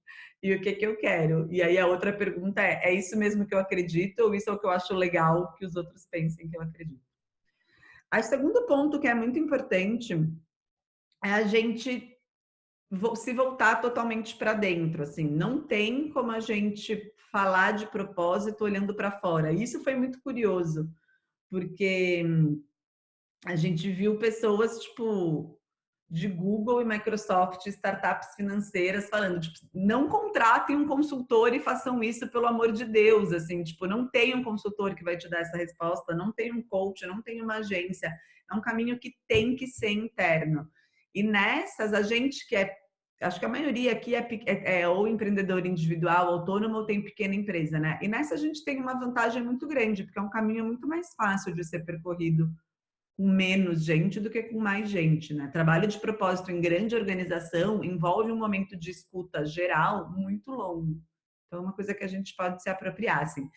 e o que que eu quero. E aí a outra pergunta é isso mesmo que eu acredito ou isso é o que eu acho legal que os outros pensem que eu acredito? O segundo ponto que é muito importante é a gente se voltar totalmente para dentro, assim, não tem como a gente falar de propósito olhando para fora. Isso foi muito curioso, porque a gente viu pessoas, tipo, de Google e Microsoft, startups financeiras falando, tipo, não contratem um consultor e façam isso pelo amor de Deus, assim, tipo, não tem um consultor que vai te dar essa resposta, não tem um coach, não tem uma agência, é um caminho que tem que ser interno. E nessas, a gente que acho que a maioria aqui é ou empreendedor individual, autônomo ou tem pequena empresa, né? E nessa a gente tem uma vantagem muito grande, porque é um caminho muito mais fácil de ser percorrido com menos gente do que com mais gente, né? Trabalho de propósito em grande organização envolve um momento de escuta geral muito longo. Então, é uma coisa que a gente pode se apropriar, assim.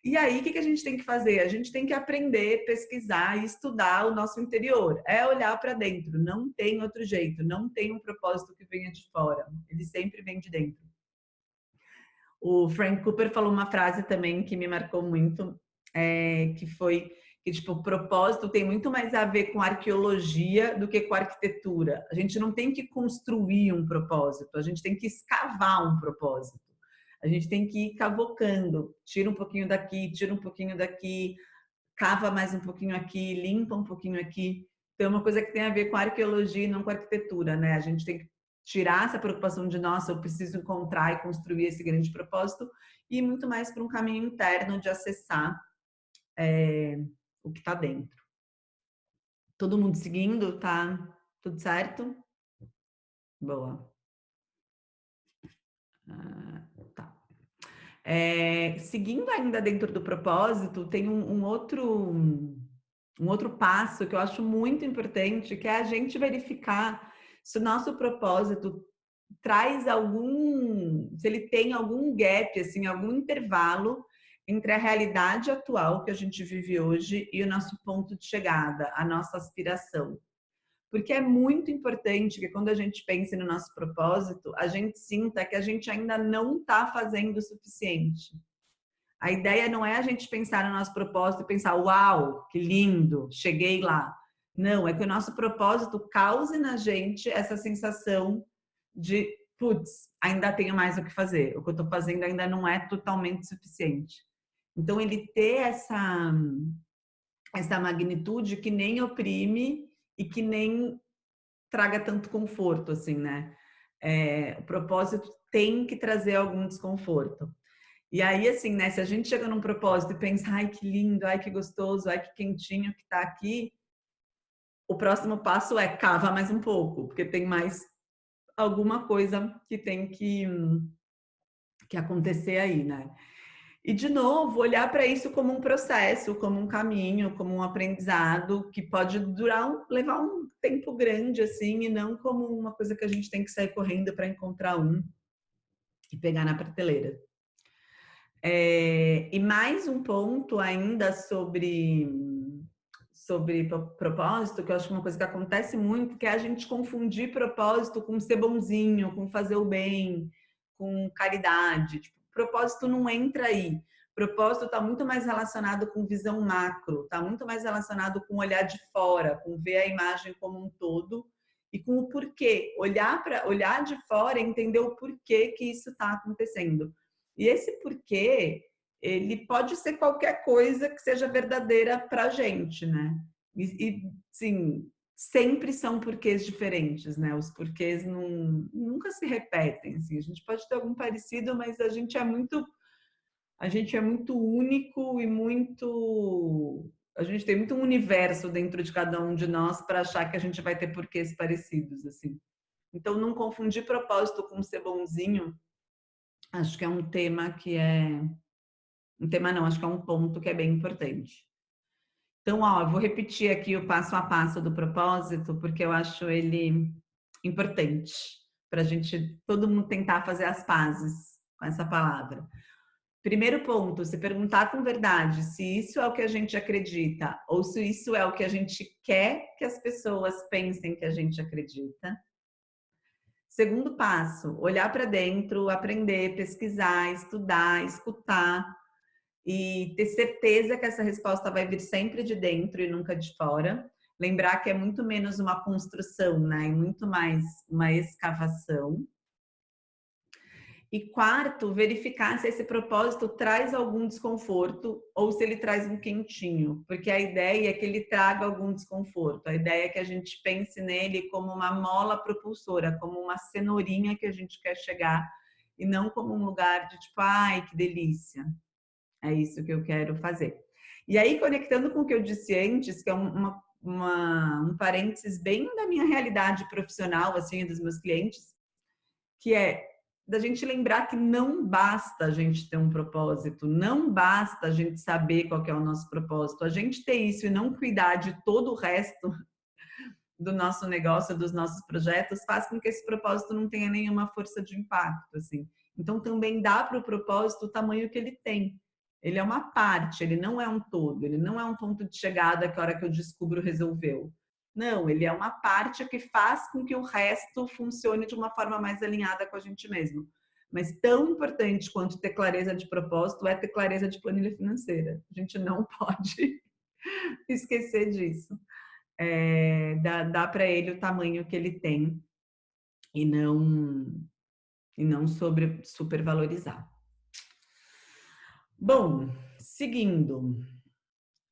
E aí, o que a gente tem que fazer? A gente tem que aprender, pesquisar e estudar o nosso interior. É olhar para dentro. Não tem outro jeito. Não tem um propósito que venha de fora. Ele sempre vem de dentro. O Frank Cooper falou uma frase também que me marcou muito, que foi que, tipo, o propósito tem muito mais a ver com arqueologia do que com arquitetura. A gente não tem que construir um propósito, a gente tem que escavar um propósito. A gente tem que ir cavocando, tira um pouquinho daqui, tira um pouquinho daqui, cava mais um pouquinho aqui, limpa um pouquinho aqui. Então, é uma coisa que tem a ver com arqueologia e não com arquitetura, né? A gente tem que tirar essa preocupação de, nossa, eu preciso encontrar e construir esse grande propósito, e muito mais para um caminho interno de acessar o que está dentro. Todo mundo seguindo? Tá tudo certo? Boa. Tá. Seguindo ainda dentro do propósito, tem um outro passo que eu acho muito importante, que é a gente verificar se o nosso propósito traz se ele tem algum gap, assim, algum intervalo entre a realidade atual que a gente vive hoje e o nosso ponto de chegada, a nossa aspiração. Porque é muito importante que quando a gente pense no nosso propósito, a gente sinta que a gente ainda não está fazendo o suficiente. A ideia não é a gente pensar no nosso propósito e pensar, uau, que lindo, cheguei lá. Não, é que o nosso propósito cause na gente essa sensação de, putz, ainda tenho mais o que fazer. O que eu estou fazendo ainda não é totalmente suficiente. Então, ele ter essa magnitude que nem oprime e que nem traga tanto conforto, assim, né? O propósito tem que trazer algum desconforto. E aí, assim, né? Se a gente chega num propósito e pensa, ai, que lindo, ai, que gostoso, ai, que quentinho que tá aqui, o próximo passo é cava mais um pouco, porque tem mais alguma coisa que tem que acontecer aí, né? E, de novo, olhar para isso como um processo, como um caminho, como um aprendizado que pode levar um tempo grande, assim, e não como uma coisa que a gente tem que sair correndo para encontrar e pegar na prateleira. E mais um ponto ainda sobre propósito, que eu acho que é uma coisa que acontece muito, que é a gente confundir propósito com ser bonzinho, com fazer o bem, com caridade. Tipo, propósito não entra aí. Propósito está muito mais relacionado com visão macro, está muito mais relacionado com olhar de fora, com ver a imagem como um todo e com o porquê. Olhar de fora e entender o porquê que isso está acontecendo. E esse porquê, ele pode ser qualquer coisa que seja verdadeira para a gente, né? Sim, sempre são porquês diferentes, né? Os porquês nunca se repetem, assim. A gente pode ter algum parecido, mas a gente é muito único e a gente tem muito um universo dentro de cada um de nós para achar que a gente vai ter porquês parecidos, assim. Então, não confundir propósito com ser bonzinho, acho que é um tema acho que é um ponto que é bem importante. Então, eu vou repetir aqui o passo a passo do propósito, porque eu acho ele importante para todo mundo tentar fazer as pazes com essa palavra. Primeiro ponto, se perguntar com verdade se isso é o que a gente acredita ou se isso é o que a gente quer que as pessoas pensem que a gente acredita. Segundo passo, olhar para dentro, aprender, pesquisar, estudar, escutar e ter certeza que essa resposta vai vir sempre de dentro e nunca de fora. Lembrar que é muito menos uma construção, né? E muito mais uma escavação. E quarto, verificar se esse propósito traz algum desconforto ou se ele traz um quentinho, porque a ideia é que ele traga algum desconforto. A ideia é que a gente pense nele como uma mola propulsora, como uma cenourinha que a gente quer chegar e não como um lugar de tipo, ai, que delícia. É isso que eu quero fazer. E aí, conectando com o que eu disse antes, que é um parênteses bem da minha realidade profissional, assim, dos meus clientes, que é da gente lembrar que não basta a gente ter um propósito, não basta a gente saber qual que é o nosso propósito. A gente ter isso e não cuidar de todo o resto do nosso negócio, dos nossos projetos, faz com que esse propósito não tenha nenhuma força de impacto, assim. Então, também dá para o propósito o tamanho que ele tem. Ele é uma parte, ele não é um todo, ele não é um ponto de chegada que a hora que eu descubro resolveu. Não, ele é uma parte que faz com que o resto funcione de uma forma mais alinhada com a gente mesmo. Mas tão importante quanto ter clareza de propósito é ter clareza de planilha financeira. A gente não pode esquecer disso. Dá para ele o tamanho que ele tem e não supervalorizar. Bom, seguindo,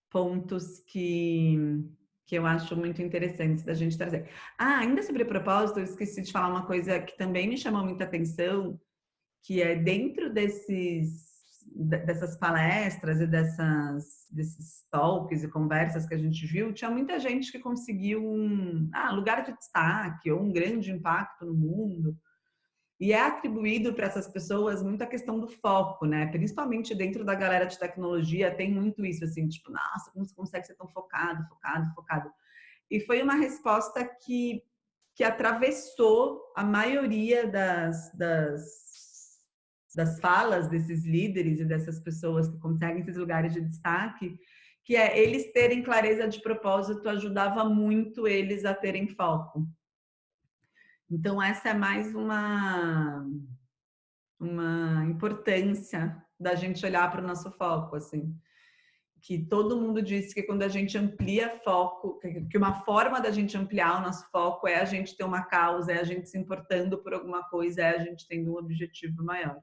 pontos que eu acho muito interessantes da gente trazer. Ainda sobre propósito, eu esqueci de falar uma coisa que também me chamou muita atenção, que é dentro dessas palestras e desses talks e conversas que a gente viu, tinha muita gente que conseguiu um lugar de destaque ou um grande impacto no mundo. E é atribuído para essas pessoas muito a questão do foco, né? Principalmente dentro da galera de tecnologia, tem muito isso, assim, tipo, nossa, como você consegue ser tão focado, focado, focado? E foi uma resposta que atravessou a maioria das falas desses líderes e dessas pessoas que conseguem esses lugares de destaque, que é eles terem clareza de propósito ajudava muito eles a terem foco. Então, essa é mais uma importância da gente olhar para o nosso foco, assim. Que todo mundo disse que quando a gente amplia foco, que uma forma da gente ampliar o nosso foco é a gente ter uma causa, é a gente se importando por alguma coisa, é a gente tendo um objetivo maior.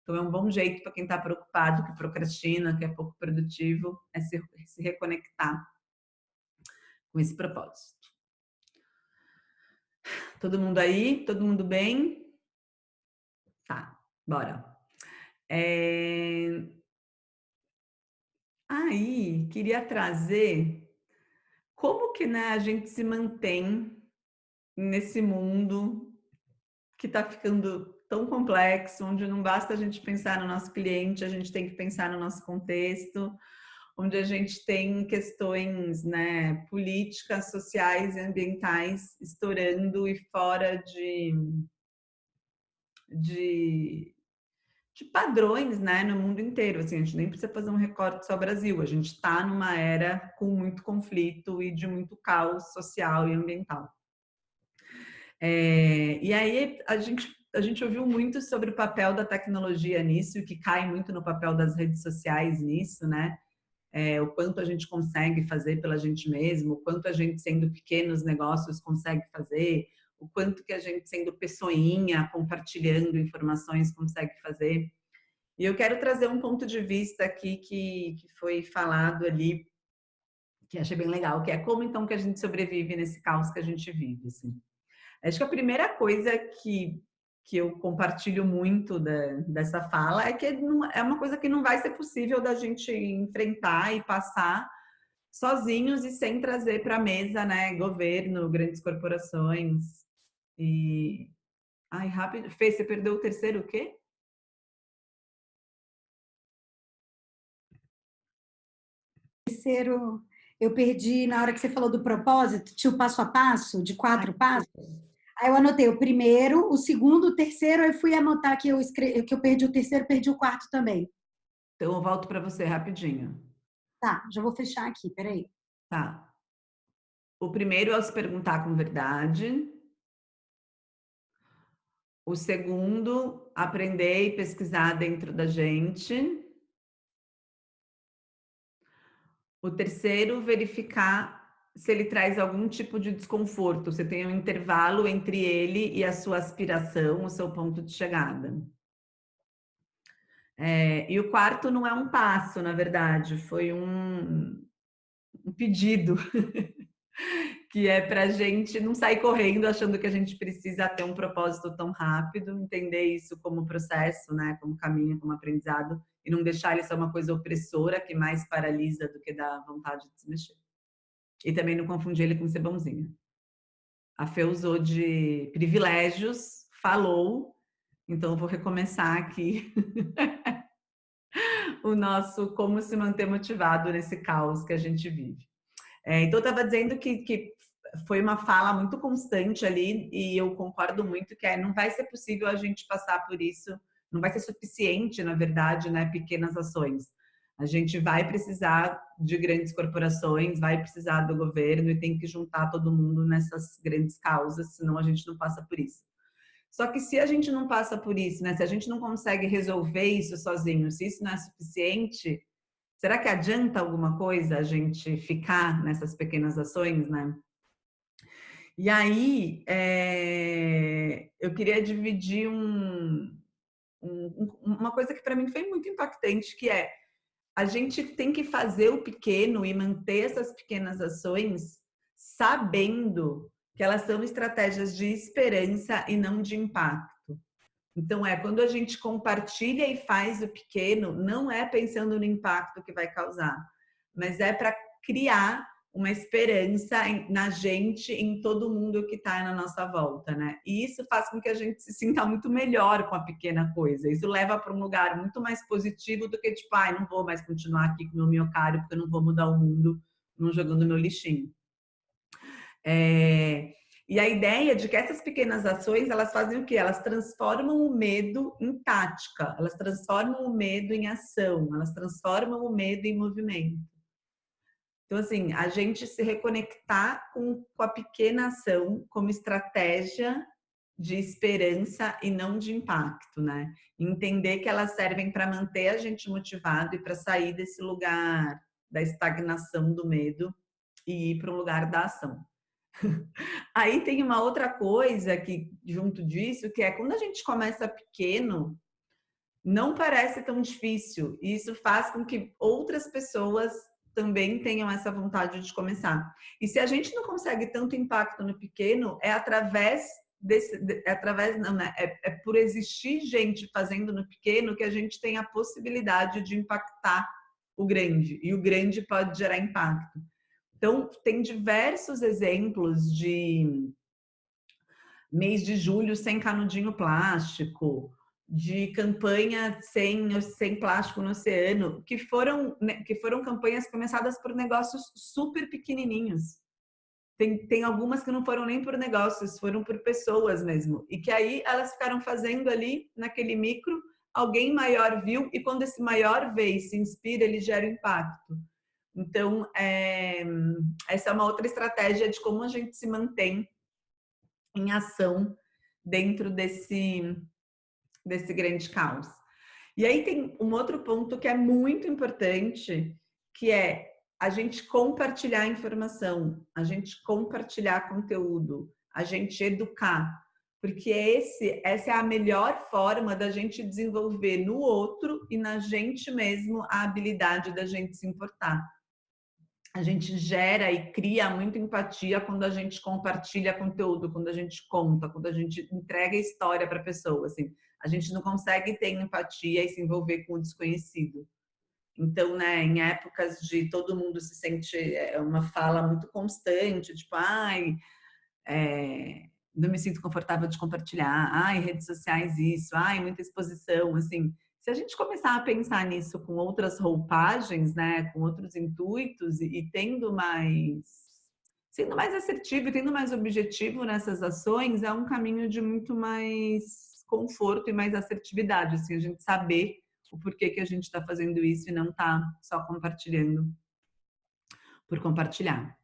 Então, é um bom jeito para quem está preocupado, que procrastina, que é pouco produtivo, é se reconectar com esse propósito. Todo mundo aí? Todo mundo bem? Tá, bora. Aí, queria trazer como que, né, a gente se mantém nesse mundo que está ficando tão complexo, onde não basta a gente pensar no nosso cliente, a gente tem que pensar no nosso contexto, onde a gente tem questões, né, políticas, sociais e ambientais estourando e fora de padrões, né, no mundo inteiro. Assim, a gente nem precisa fazer um recorte só Brasil. A gente está numa era com muito conflito e de muito caos social e ambiental. E aí a gente ouviu muito sobre o papel da tecnologia nisso, e que cai muito no papel das redes sociais nisso, né? O quanto a gente consegue fazer pela gente mesmo, o quanto a gente, sendo pequenos negócios, consegue fazer, o quanto que a gente, sendo pessoinha, compartilhando informações, consegue fazer. E eu quero trazer um ponto de vista aqui que foi falado ali, que achei bem legal, que é como então que a gente sobrevive nesse caos que a gente vive, assim. Acho que a primeira coisa que eu compartilho muito dessa fala é que é uma coisa que não vai ser possível da gente enfrentar e passar sozinhos e sem trazer para a mesa, né, governo, grandes corporações e... Ai, rápido. Fê, você perdeu o terceiro o quê? Terceiro, eu perdi na hora que você falou do propósito, tinha o passo a passo, de 4 passos. Aí eu anotei o primeiro, o segundo, o terceiro, aí fui anotar que que eu perdi o terceiro, perdi o quarto também. Então eu volto para você rapidinho. Tá, já vou fechar aqui, peraí. Tá. O primeiro é se perguntar com verdade. O segundo, aprender e pesquisar dentro da gente. O terceiro, verificar se ele traz algum tipo de desconforto, se tem um intervalo entre ele e a sua aspiração, o seu ponto de chegada. E o quarto não é um passo, na verdade, foi um pedido, que é para a gente não sair correndo achando que a gente precisa ter um propósito tão rápido, entender isso como processo, né, como caminho, como aprendizado, e não deixar ele ser uma coisa opressora que mais paralisa do que dá vontade de se mexer. E também não confundir ele com ser bonzinho. A Fê usou de privilégios, falou, então eu vou recomeçar aqui o nosso como se manter motivado nesse caos que a gente vive. Então eu estava dizendo que foi uma fala muito constante ali e eu concordo muito que não vai ser possível a gente passar por isso, não vai ser suficiente, na verdade, né, pequenas ações. A gente vai precisar de grandes corporações, vai precisar do governo e tem que juntar todo mundo nessas grandes causas, senão a gente não passa por isso. Só que se a gente não passa por isso, né, se a gente não consegue resolver isso sozinho, se isso não é suficiente, será que adianta alguma coisa a gente ficar nessas pequenas ações, né? E aí, eu queria dividir uma coisa que para mim foi muito impactante, que é a gente tem que fazer o pequeno e manter essas pequenas ações sabendo que elas são estratégias de esperança e não de impacto. Então, quando a gente compartilha e faz o pequeno, não é pensando no impacto que vai causar, mas é para criar uma esperança na gente, em todo mundo que está na nossa volta, né? E isso faz com que a gente se sinta muito melhor com a pequena coisa. Isso leva para um lugar muito mais positivo do que tipo, não vou mais continuar aqui com o meu miocárdio porque eu não vou mudar o mundo não jogando meu lixinho. E a ideia de que essas pequenas ações, elas fazem o quê? Elas transformam o medo em tática, elas transformam o medo em ação, elas transformam o medo em movimento. Então, assim, a gente se reconectar com a pequena ação como estratégia de esperança e não de impacto, né? Entender que elas servem para manter a gente motivado e para sair desse lugar da estagnação do medo e ir para o lugar da ação. Aí tem uma outra coisa que junto disso, que é quando a gente começa pequeno, não parece tão difícil. E isso faz com que outras pessoas também tenham essa vontade de começar. E se a gente não consegue tanto impacto no pequeno, é através não, né? É por existir gente fazendo no pequeno que a gente tem a possibilidade de impactar o grande. E o grande pode gerar impacto. Então, tem diversos exemplos de mês de julho sem canudinho plástico, de campanha sem plástico no oceano, que foram campanhas começadas por negócios super pequenininhos. Tem algumas que não foram nem por negócios, foram por pessoas mesmo. E que aí elas ficaram fazendo ali, naquele micro, alguém maior viu, e quando esse maior vê e se inspira, ele gera impacto. Então, essa é uma outra estratégia de como a gente se mantém em ação dentro desse grande caos. E aí tem um outro ponto que é muito importante, que é a gente compartilhar informação, a gente compartilhar conteúdo, a gente educar, porque essa é a melhor forma da gente desenvolver no outro e na gente mesmo a habilidade da gente se importar. A gente gera e cria muita empatia quando a gente compartilha conteúdo, quando a gente conta, quando a gente entrega história para a pessoa. Assim, a gente não consegue ter empatia e se envolver com o desconhecido. Então, né, em épocas de todo mundo se sente uma fala muito constante, tipo, não me sinto confortável de compartilhar, redes sociais isso, muita exposição, assim. Se a gente começar a pensar nisso com outras roupagens, né, com outros intuitos e sendo mais assertivo e tendo mais objetivo nessas ações, é um caminho de muito mais conforto e mais assertividade, assim, a gente saber o porquê que a gente está fazendo isso e não tá só compartilhando por compartilhar.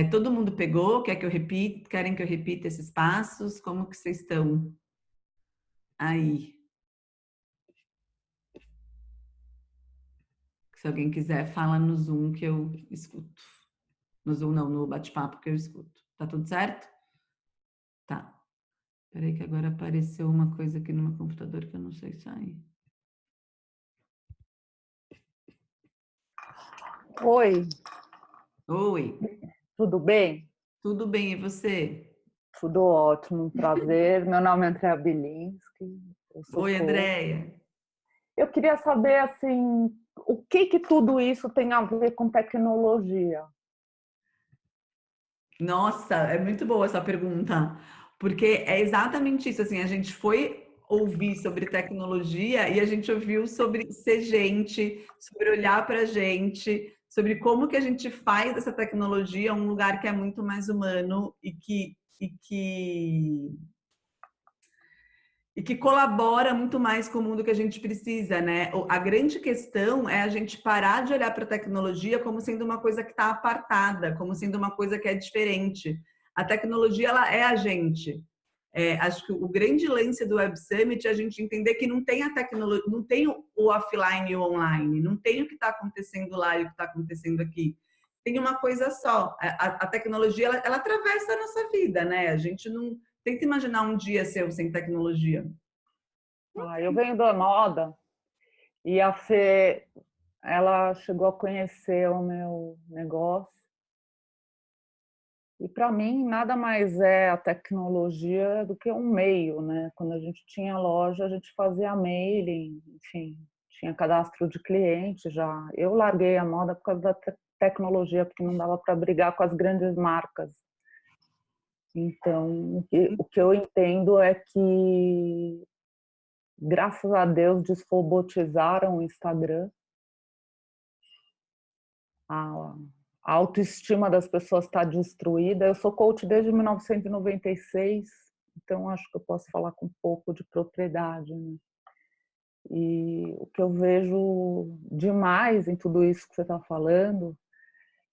Todo mundo pegou? Querem que eu repita esses passos? Como que vocês estão? aí. Se alguém quiser, fala no Zoom que eu escuto. No Zoom não, no bate-papo que eu escuto. Tá tudo certo? Tá. Peraí que agora apareceu uma coisa aqui no meu computador que eu não sei sair. Oi, Oi, tudo bem? tudo bem, e você? Tudo ótimo, um prazer. Meu nome é Andréa Bilinski, eu sou Oi, coach. Andréia. Eu queria saber, assim, o que tudo isso tem a ver com tecnologia? Nossa, é muito boa essa pergunta, porque é exatamente isso, assim, a gente foi ouvir sobre tecnologia e a gente ouviu sobre ser gente, sobre olhar para a gente, sobre como que a gente faz dessa tecnologia um lugar que é muito mais humano e que colabora muito mais com o mundo que a gente precisa, né? A grande questão é a gente parar de olhar para a tecnologia como sendo uma coisa que está apartada, como sendo uma coisa que é diferente. A tecnologia, ela é a gente. Acho que o grande lance do Web Summit é a gente entender que não tem a tecnologia, não tem o offline e o online, não tem o que está acontecendo lá e o que está acontecendo aqui. Tem uma coisa só. A tecnologia, ela atravessa a nossa vida, né? A gente não tenta imaginar um dia seu sem tecnologia. Eu venho da moda e a Fê, ela chegou a conhecer o meu negócio. E para mim, nada mais é a tecnologia do que um meio, né? Quando a gente tinha loja, a gente fazia mailing, enfim, tinha cadastro de cliente já. Eu larguei a moda por causa da tecnologia, porque não dava para brigar com as grandes marcas. Então, o que eu entendo é que, graças a Deus, desrobotizaram o Instagram. A autoestima das pessoas está destruída. Eu sou coach desde 1996, então acho que eu posso falar com um pouco de propriedade, né? E o que eu vejo demais em tudo isso que você está falando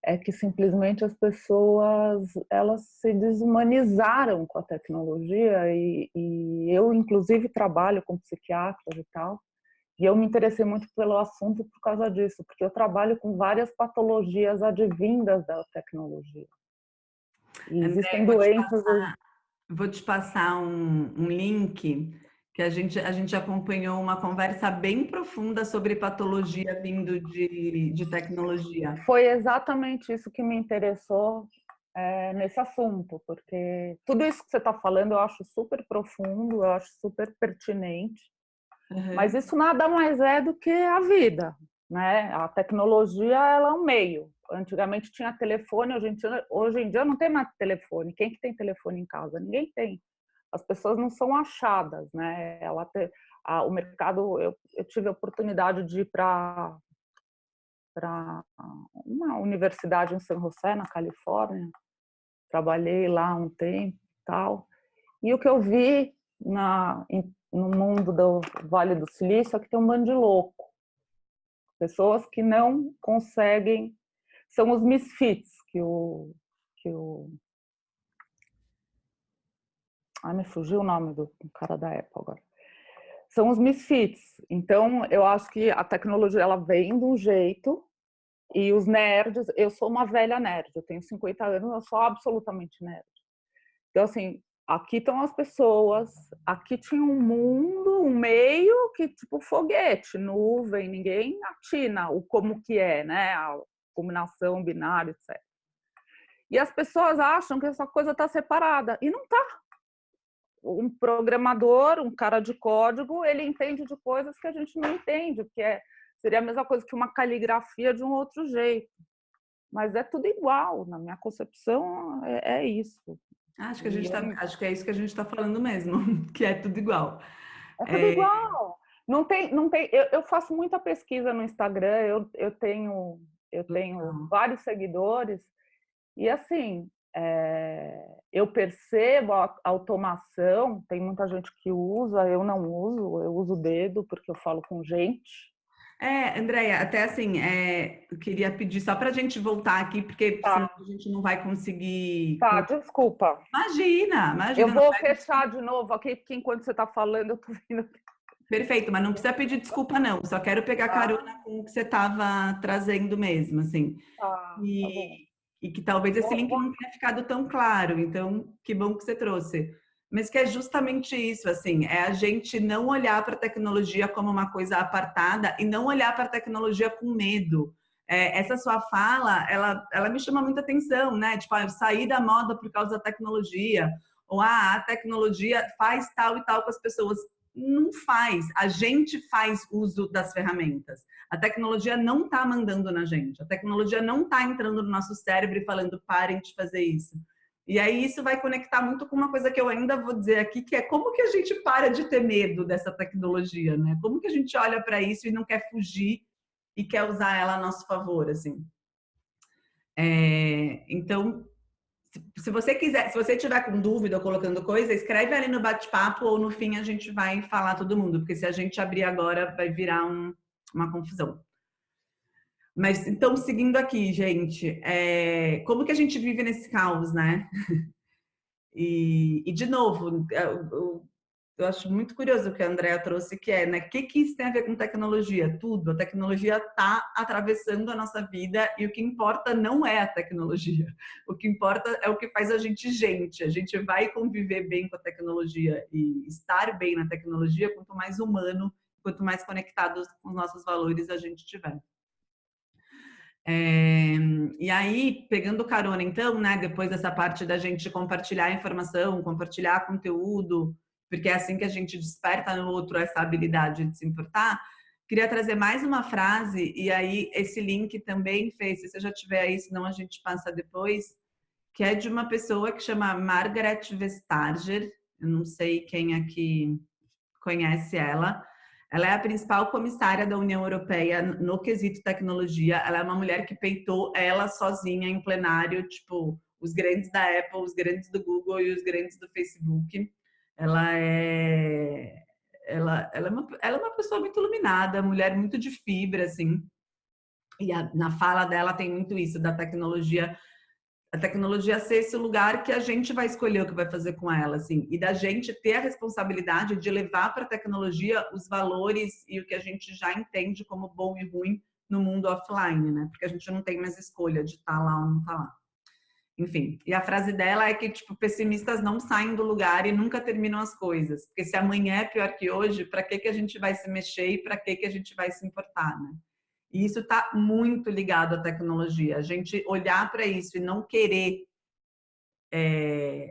é que simplesmente as pessoas, elas se desumanizaram com a tecnologia e eu inclusive trabalho com psiquiatras e tal, e eu me interessei muito pelo assunto por causa disso, porque eu trabalho com várias patologias advindas da tecnologia. E André, existem doenças. vou te passar um link que a gente acompanhou uma conversa bem profunda sobre patologia vindo de tecnologia. Foi exatamente isso que me interessou nesse assunto, porque tudo isso que você está falando eu acho super profundo, eu acho super pertinente, mas isso nada mais é do que a vida, né? A tecnologia, ela é um meio. Antigamente tinha telefone, hoje em dia não tem mais telefone. Quem que tem telefone em casa? Ninguém tem. As pessoas não são achadas, né? O mercado, eu tive a oportunidade de ir para uma universidade em San José, na Califórnia. Trabalhei lá um tempo e tal. E o que eu vi no mundo do Vale do Silício é que tem um bando de louco. Pessoas que não conseguem... São os misfits me fugiu o nome do cara da Apple agora. São os misfits. Então, eu acho que a tecnologia ela vem de um jeito e os nerds... Eu sou uma velha nerd, eu tenho 50 anos, eu sou absolutamente nerd. Então, assim, aqui estão as pessoas, aqui tinha um mundo, um meio que, tipo, foguete, nuvem, ninguém atina o como que é, né? A combinação binária, etc. E as pessoas acham que essa coisa está separada, e não está. Um programador, um cara de código, ele entende de coisas que a gente não entende, porque seria a mesma coisa que uma caligrafia de um outro jeito. Mas é tudo igual, na minha concepção é isso. Acho que é isso que a gente está falando mesmo, que é tudo igual. É tudo igual. Não tem. Eu faço muita pesquisa no Instagram, eu tenho vários seguidores, e assim, eu percebo a automação, tem muita gente que usa, eu não uso, eu uso o dedo porque eu falo com gente. Andréia, até assim, eu queria pedir só para a gente voltar aqui, porque senão Tá, a gente não vai conseguir. tá, desculpa. Eu Imagina, não vou pede fechar desculpa. de novo aqui, porque enquanto você está falando, eu tô vendo. Perfeito, mas não precisa pedir desculpa, não. Só quero pegar Tá, carona com o que você estava trazendo mesmo, assim. tá bom. E que talvez esse Vou- link vou- não tenha ficado tão claro. Então, que bom que você trouxe. Mas que é justamente isso, assim, é a gente não olhar para a tecnologia como uma coisa apartada e não olhar para a tecnologia com medo. Essa sua fala, ela me chama muita atenção, né? Tipo, eu saí da moda por causa da tecnologia, ou a tecnologia faz tal e tal com as pessoas. Não faz, a gente faz uso das ferramentas. A tecnologia não está mandando na gente, a tecnologia não está entrando no nosso cérebro e falando parem de fazer isso. E aí isso vai conectar muito com uma coisa que eu ainda vou dizer aqui, que é como que a gente para de ter medo dessa tecnologia, né? Como que a gente olha para isso e não quer fugir e quer usar ela a nosso favor, assim. Então, se você quiser, se você tiver com dúvida ou colocando coisa, escreve ali no bate-papo ou no fim a gente vai falar todo mundo, porque se a gente abrir agora vai virar uma confusão. Mas então, seguindo aqui, gente, como que a gente vive nesse caos, né? E de novo, eu acho muito curioso o que a Andrea trouxe, que né? O que isso tem a ver com tecnologia? Tudo. A tecnologia está atravessando a nossa vida e o que importa não é a tecnologia. O que importa é o que faz a gente gente. A gente vai conviver bem com a tecnologia e estar bem na tecnologia quanto mais humano, quanto mais conectados com os nossos valores a gente tiver. E aí, pegando carona, então, né, depois dessa parte da gente compartilhar informação, compartilhar conteúdo, porque é assim que a gente desperta no outro essa habilidade de se importar, queria trazer mais uma frase, e aí esse link também fez, se você já tiver aí, senão a gente passa depois, que é de uma pessoa que chama Margaret Vestager, eu não sei quem aqui conhece ela. Ela é a principal comissária da União Europeia no quesito tecnologia. Ela é uma mulher que peitou ela sozinha em plenário, tipo, os grandes da Apple, os grandes do Google e os grandes do Facebook. Ela é uma pessoa muito iluminada, mulher muito de fibra, assim. E na fala dela tem muito isso, da tecnologia, a tecnologia ser esse lugar que a gente vai escolher o que vai fazer com ela, assim, e da gente ter a responsabilidade de levar para a tecnologia os valores e o que a gente já entende como bom e ruim no mundo offline, né? Porque a gente não tem mais escolha de estar lá ou não estar lá. Enfim, e a frase dela é que, tipo, pessimistas não saem do lugar e nunca terminam as coisas. Porque se amanhã é pior que hoje, para que a gente vai se mexer e para que a gente vai se importar, né? E isso está muito ligado à tecnologia. A gente olhar para isso e não querer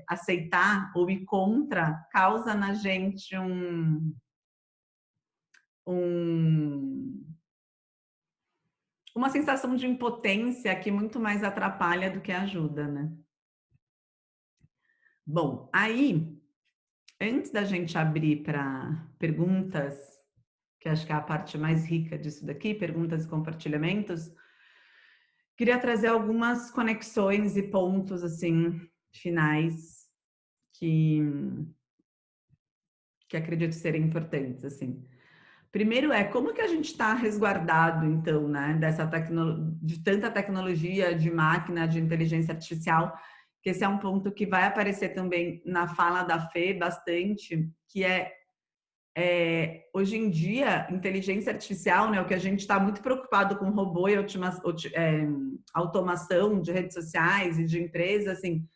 aceitar ou ir contra causa na gente uma sensação de impotência que muito mais atrapalha do que ajuda, né? Bom, aí, antes da gente abrir para perguntas, que acho que é a parte mais rica disso daqui, perguntas e compartilhamentos, queria trazer algumas conexões e pontos, assim, finais que acredito serem importantes, assim. Primeiro como que a gente está resguardado, então, né, de tanta tecnologia, de máquina, de inteligência artificial, que esse é um ponto que vai aparecer também na fala da Fê bastante, que hoje em dia, inteligência artificial, né, o que a gente está muito preocupado com robô e automação de redes sociais e de empresas, assim,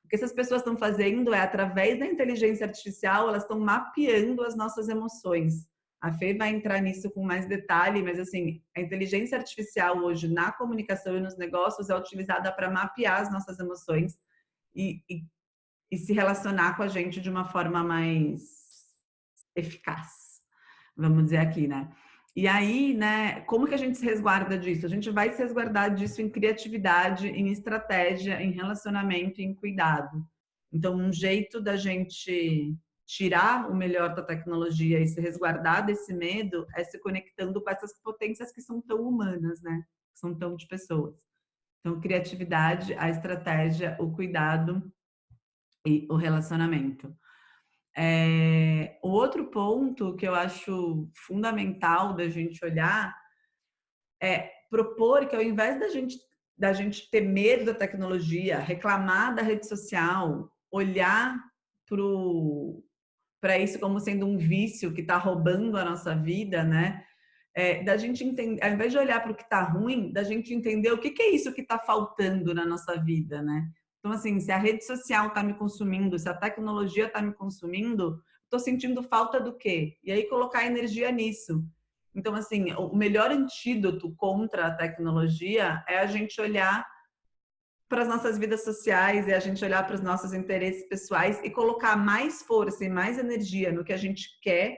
o que essas pessoas estão fazendo através da inteligência artificial, elas estão mapeando as nossas emoções. A Fê vai entrar nisso com mais detalhe, mas assim, a inteligência artificial hoje na comunicação e nos negócios é utilizada para mapear as nossas emoções e se relacionar com a gente de uma forma mais eficaz, vamos dizer aqui, né? E aí, né, como que a gente se resguarda disso? A gente vai se resguardar disso em criatividade, em estratégia, em relacionamento e em cuidado. Então, um jeito da gente tirar o melhor da tecnologia e se resguardar desse medo é se conectando com essas potências que são tão humanas, né? Que são tão de pessoas. Então, criatividade, a estratégia, o cuidado e o relacionamento. O outro ponto que eu acho fundamental da gente olhar é propor que ao invés da gente ter medo da tecnologia, reclamar da rede social, olhar para isso como sendo um vício que está roubando a nossa vida, né? Da gente entender, ao invés de olhar para o que está ruim, da gente entender o que é isso que está faltando na nossa vida, né? Então, assim, se a rede social está me consumindo, se a tecnologia está me consumindo, estou sentindo falta do quê? E aí colocar energia nisso. Então, assim, o melhor antídoto contra a tecnologia é a gente olhar para as nossas vidas sociais, é a gente olhar para os nossos interesses pessoais e colocar mais força e mais energia no que a gente quer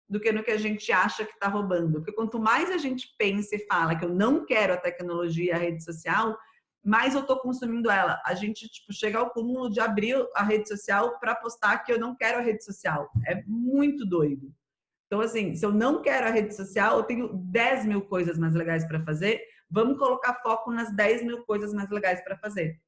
do que no que a gente acha que está roubando. Porque quanto mais a gente pensa e fala que eu não quero a tecnologia, a rede social, mais eu estou consumindo ela. A gente chega ao cúmulo de abrir a rede social para postar que eu não quero a rede social. É muito doido. Então, assim, se eu não quero a rede social, eu tenho 10 mil coisas mais legais para fazer. Vamos colocar foco nas 10 mil coisas mais legais para fazer.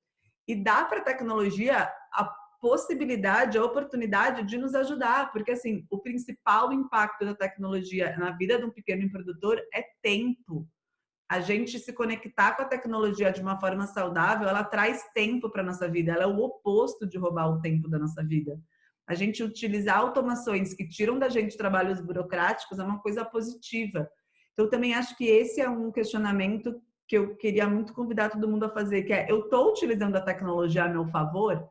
E dá para a tecnologia a possibilidade, a oportunidade de nos ajudar, porque assim, o principal impacto da tecnologia na vida de um pequeno empreendedor é tempo. A gente se conectar com a tecnologia de uma forma saudável, ela traz tempo para nossa vida, ela é o oposto de roubar o tempo da nossa vida. A gente utilizar automações que tiram da gente trabalhos burocráticos é uma coisa positiva. Então, eu também acho que esse é um questionamento que eu queria muito convidar todo mundo a fazer, que é, eu estou utilizando a tecnologia a meu favor?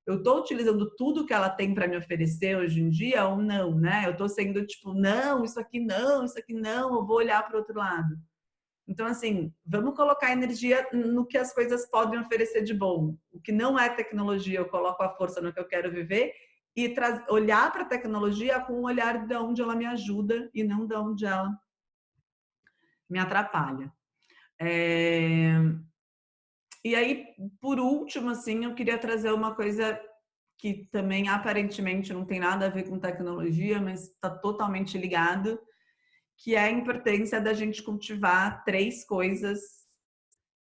Eu estou utilizando tudo que ela tem para me oferecer hoje em dia ou não, né? Eu estou sendo tipo, não, isso aqui não, eu vou olhar para o outro lado. Então, assim, vamos colocar energia no que as coisas podem oferecer de bom. O que não é tecnologia, eu coloco a força no que eu quero viver e olhar para a tecnologia com um olhar de onde ela me ajuda e não de onde ela me atrapalha. E aí, por último, assim, eu queria trazer uma coisa que também aparentemente não tem nada a ver com tecnologia, mas está totalmente ligado, que é a importância da gente cultivar 3 coisas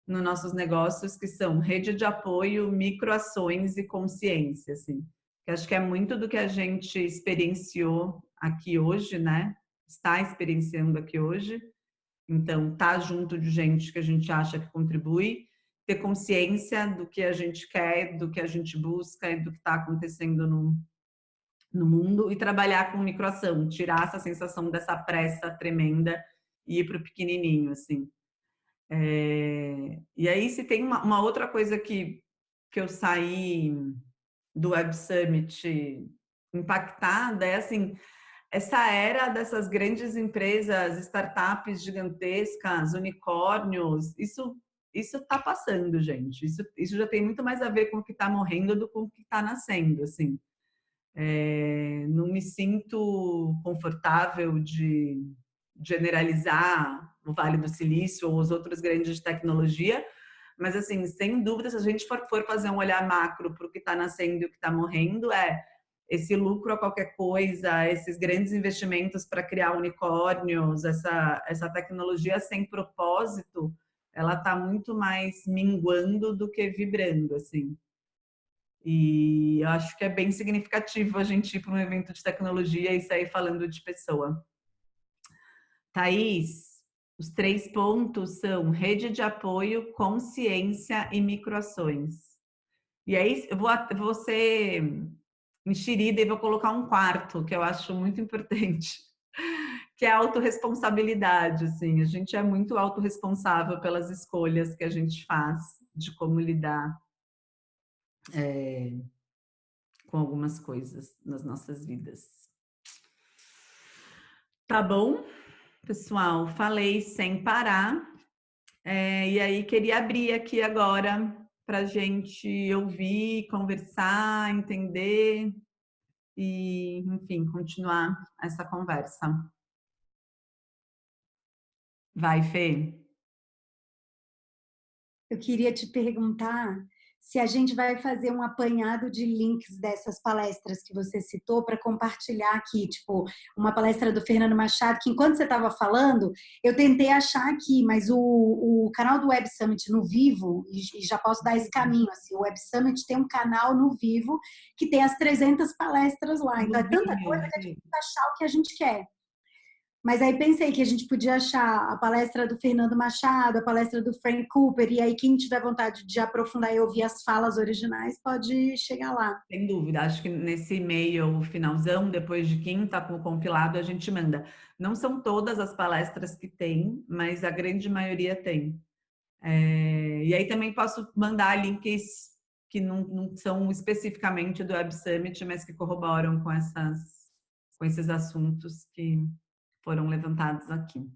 nos nossos negócios, que são rede de apoio, microações e consciência, assim. Que acho que é muito do que a gente experienciou aqui hoje, né? Está experienciando aqui hoje. Então, tá junto de gente que a gente acha que contribui, ter consciência do que a gente quer, do que a gente busca e do que está acontecendo no mundo e trabalhar com microação, tirar essa sensação dessa pressa tremenda e ir para o pequenininho, assim. E aí, se tem uma outra coisa que eu saí do Web Summit impactada, é assim, essa era dessas grandes empresas, startups gigantescas, unicórnios, isso está passando, gente. Isso já tem muito mais a ver com o que está morrendo do que com o que está nascendo, assim. Não me sinto confortável de generalizar o Vale do Silício ou os outros grandes de tecnologia, mas assim, sem dúvida, se a gente for fazer um olhar macro para o que está nascendo e o que está morrendo, esse lucro a qualquer coisa, esses grandes investimentos para criar unicórnios, essa tecnologia sem propósito, ela está muito mais minguando do que vibrando, assim. E eu acho que é bem significativo a gente ir para um evento de tecnologia e sair falando de pessoa. Thaís, os 3 pontos são rede de apoio, consciência e microações. E aí eu vou ser enxerida e vou colocar um quarto, que eu acho muito importante, que é a autorresponsabilidade. Assim. A gente é muito autorresponsável pelas escolhas que a gente faz de como lidar com algumas coisas nas nossas vidas. Tá bom, pessoal? Falei sem parar. E aí queria abrir aqui agora para a gente ouvir, conversar, entender e, enfim, continuar essa conversa. Vai, Fê. Eu queria te perguntar se a gente vai fazer um apanhado de links dessas palestras que você citou para compartilhar aqui, tipo, uma palestra do Fernando Machado, que enquanto você estava falando, eu tentei achar aqui, mas o canal do Web Summit no Vivo, e já posso dar esse caminho, assim, o Web Summit tem um canal no Vivo que tem as 300 palestras lá, então é tanta coisa que a gente tem que achar o que a gente quer. Mas aí pensei que a gente podia achar a palestra do Fernando Machado, a palestra do Frank Cooper, e aí quem tiver vontade de aprofundar e ouvir as falas originais pode chegar lá. Sem dúvida, acho que nesse e-mail, finalzão, depois de quinta, com o compilado, a gente manda. Não são todas as palestras que tem, mas a grande maioria tem. E aí também posso mandar links que não são especificamente do Web Summit, mas que corroboram com esses assuntos que foram levantados aqui.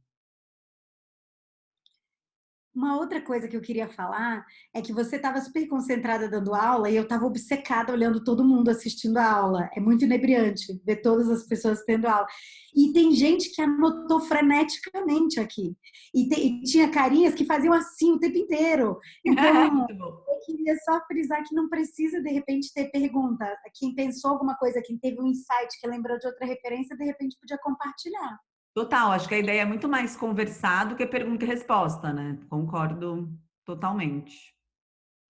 Uma outra coisa que eu queria falar é que você estava super concentrada dando aula e eu estava obcecada olhando todo mundo assistindo a aula. É muito inebriante ver todas as pessoas tendo aula. E tem gente que anotou freneticamente aqui. E tinha carinhas que faziam assim o tempo inteiro. Então, eu queria só frisar que não precisa, de repente, ter pergunta. Quem pensou alguma coisa, quem teve um insight, que lembrou de outra referência, de repente podia compartilhar. Total, acho que a ideia é muito mais conversar do que pergunta e resposta, né? Concordo totalmente.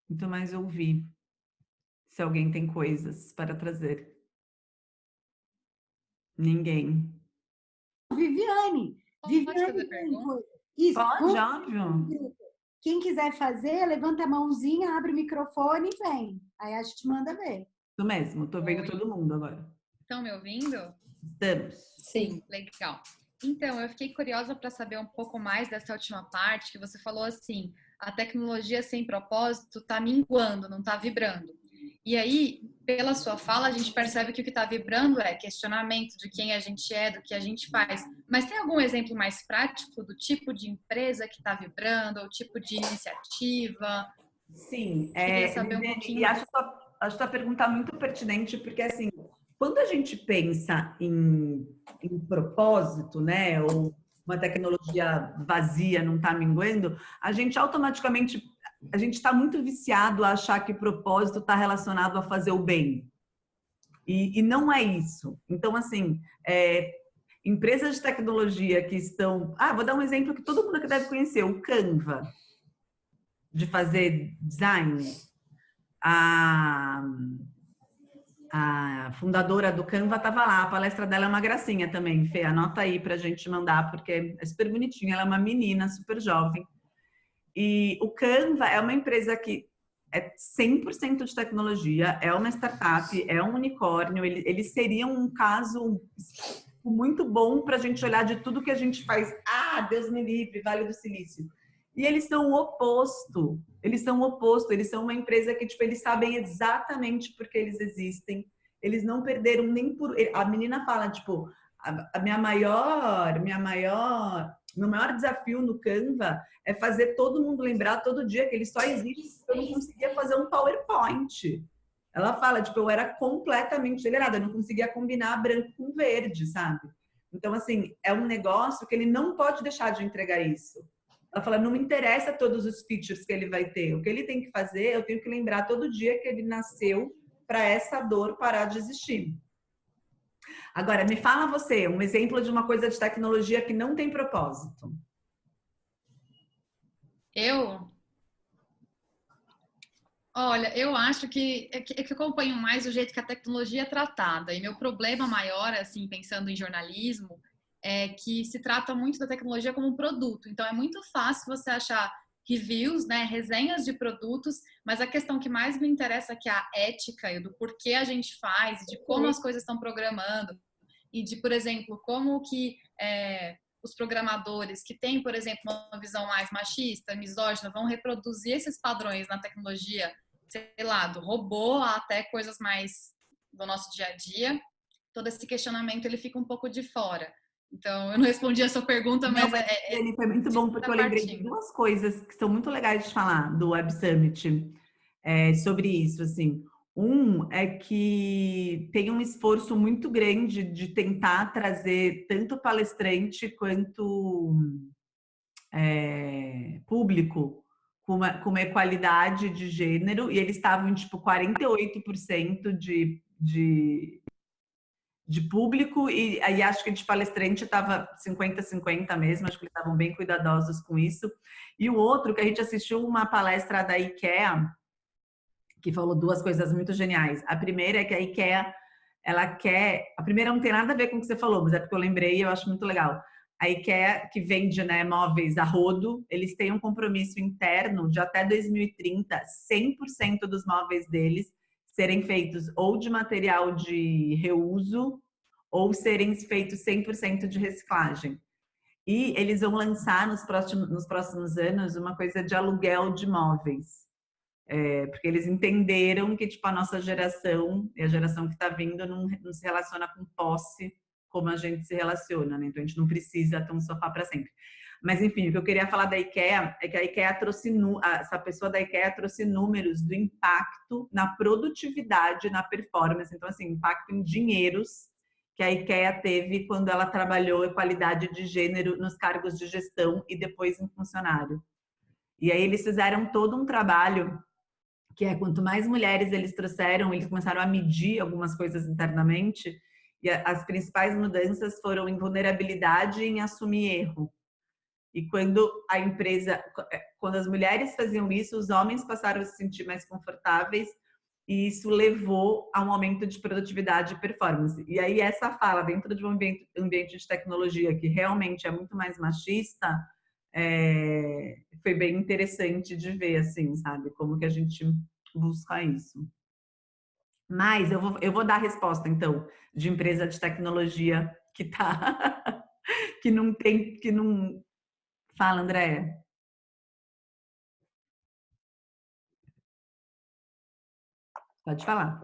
Muito mais ouvir se alguém tem coisas para trazer. Ninguém. Viviane Pode fazer pergunta? Isso. Pode, óbvio. Quem quiser fazer, levanta a mãozinha, abre o microfone e vem. Aí a gente manda ver. Isso mesmo, tô vendo todo mundo agora. Estão me ouvindo? Estamos. Sim. Legal. Então, eu fiquei curiosa para saber um pouco mais dessa última parte, que você falou assim, a tecnologia sem propósito está minguando, não está vibrando. E aí, pela sua fala, a gente percebe que o que está vibrando é questionamento de quem a gente é, do que a gente faz. Mas tem algum exemplo mais prático do tipo de empresa que está vibrando, ou tipo de iniciativa? Sim, Queria saber um pouquinho e mais. acho tua pergunta muito pertinente, porque assim, quando a gente pensa em propósito, né, ou uma tecnologia vazia não está minguando, a gente automaticamente, a gente está muito viciado a achar que propósito está relacionado a fazer o bem. E não é isso. Então, assim, empresas de tecnologia que estão... vou dar um exemplo que todo mundo aqui deve conhecer, o Canva, de fazer design. A fundadora do Canva estava lá, a palestra dela é uma gracinha também, Fê, anota aí pra gente mandar, porque é super bonitinha, ela é uma menina super jovem. E o Canva é uma empresa que é 100% de tecnologia, é uma startup, é um unicórnio, eles seriam um caso muito bom para a gente olhar de tudo que a gente faz. Deus me livre, Vale do Silício. E eles são o oposto. Eles são o oposto. Eles são uma empresa que, tipo, eles sabem exatamente por que eles existem. Eles não perderam nem por... A menina fala, tipo, meu maior desafio no Canva é fazer todo mundo lembrar todo dia que ele só existe porque eu não conseguia fazer um PowerPoint. Ela fala, tipo, eu era completamente delirada, eu não conseguia combinar branco com verde, sabe? Então, assim, é um negócio que ele não pode deixar de entregar isso. Ela fala, não me interessa todos os features que ele vai ter. O que ele tem que fazer, eu tenho que lembrar todo dia que ele nasceu para essa dor parar de existir. Agora, me fala você, um exemplo de uma coisa de tecnologia que não tem propósito. Olha, eu acho que eu acompanho mais o jeito que a tecnologia é tratada. E meu problema maior, assim, pensando em jornalismo, é que se trata muito da tecnologia como um produto. Então, é muito fácil você achar reviews, né, resenhas de produtos, mas a questão que mais me interessa é que a ética e do porquê a gente faz, de como as coisas estão programando e de, por exemplo, como que os programadores que têm, por exemplo, uma visão mais machista, misógina, vão reproduzir esses padrões na tecnologia, sei lá, do robô até coisas mais do nosso dia a dia. Todo esse questionamento, ele fica um pouco de fora. Então, eu não respondi a sua pergunta, mas... Foi muito bom, porque eu lembrei de duas coisas que são muito legais de falar do Web Summit sobre isso, assim. Um é que tem um esforço muito grande de tentar trazer tanto palestrante quanto público com uma equalidade de gênero, e eles estavam em, tipo, 48% de público, e aí acho que de palestrante estava 50-50 mesmo, acho que eles estavam bem cuidadosos com isso. E o outro, que a gente assistiu uma palestra da IKEA, que falou duas coisas muito geniais. A primeira é que a IKEA, ela quer... A primeira não tem nada a ver com o que você falou, mas é porque eu lembrei e eu acho muito legal. a IKEA, que vende, né, móveis a rodo, eles têm um compromisso interno de até 2030, 100% dos móveis deles serem feitos ou de material de reuso ou serem feitos 100% de reciclagem. E eles vão lançar nos próximos anos uma coisa de aluguel de móveis. Porque eles entenderam que tipo, a nossa geração e a geração que está vindo não se relaciona com posse como a gente se relaciona, né? Então a gente não precisa ter um sofá para sempre. Mas enfim, o que eu queria falar da IKEA é que a IKEA trouxe, essa pessoa da IKEA trouxe números do impacto na produtividade, na performance. Então assim, impacto em dinheiros que a IKEA teve quando ela trabalhou a qualidade de gênero nos cargos de gestão e depois em funcionário. E aí eles fizeram todo um trabalho que é quanto mais mulheres eles trouxeram, eles começaram a medir algumas coisas internamente, e as principais mudanças foram em vulnerabilidade e em assumir erro. E quando a empresa, quando as mulheres faziam isso, os homens passaram a se sentir mais confortáveis e isso levou a um aumento de produtividade e performance. E aí essa fala dentro de um ambiente de tecnologia que realmente é muito mais machista, foi bem interessante de ver, assim, sabe? Como que a gente busca isso. Mas eu vou dar a resposta, então, de empresa de tecnologia que tá, que não tem, que não... Fala, Andréia. Pode falar.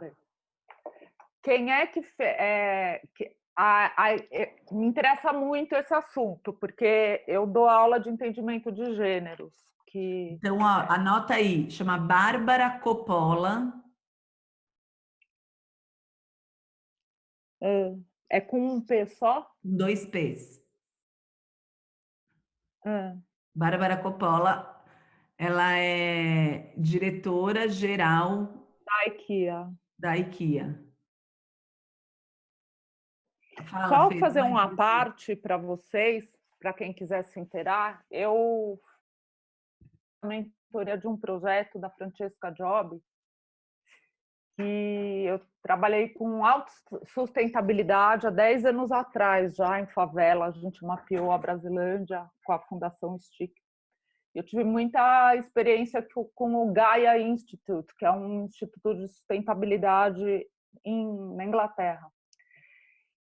Quem é que... me interessa muito esse assunto, porque eu dou aula de entendimento de gêneros. Então, ó, anota aí, chama Bárbara Coppola. É com um P só? 2 P's. Bárbara Coppola, ela é diretora geral da IKEA. Fala, Só Fê, fazer uma parte para vocês, para quem quiser se inteirar, eu mentoria de um projeto da Francesca Job, que eu trabalhei com autossustentabilidade há 10 anos atrás, já em favela. A gente mapeou a Brasilândia com a Fundação STIC. Eu tive muita experiência com o Gaia Institute, que é um instituto de sustentabilidade na Inglaterra.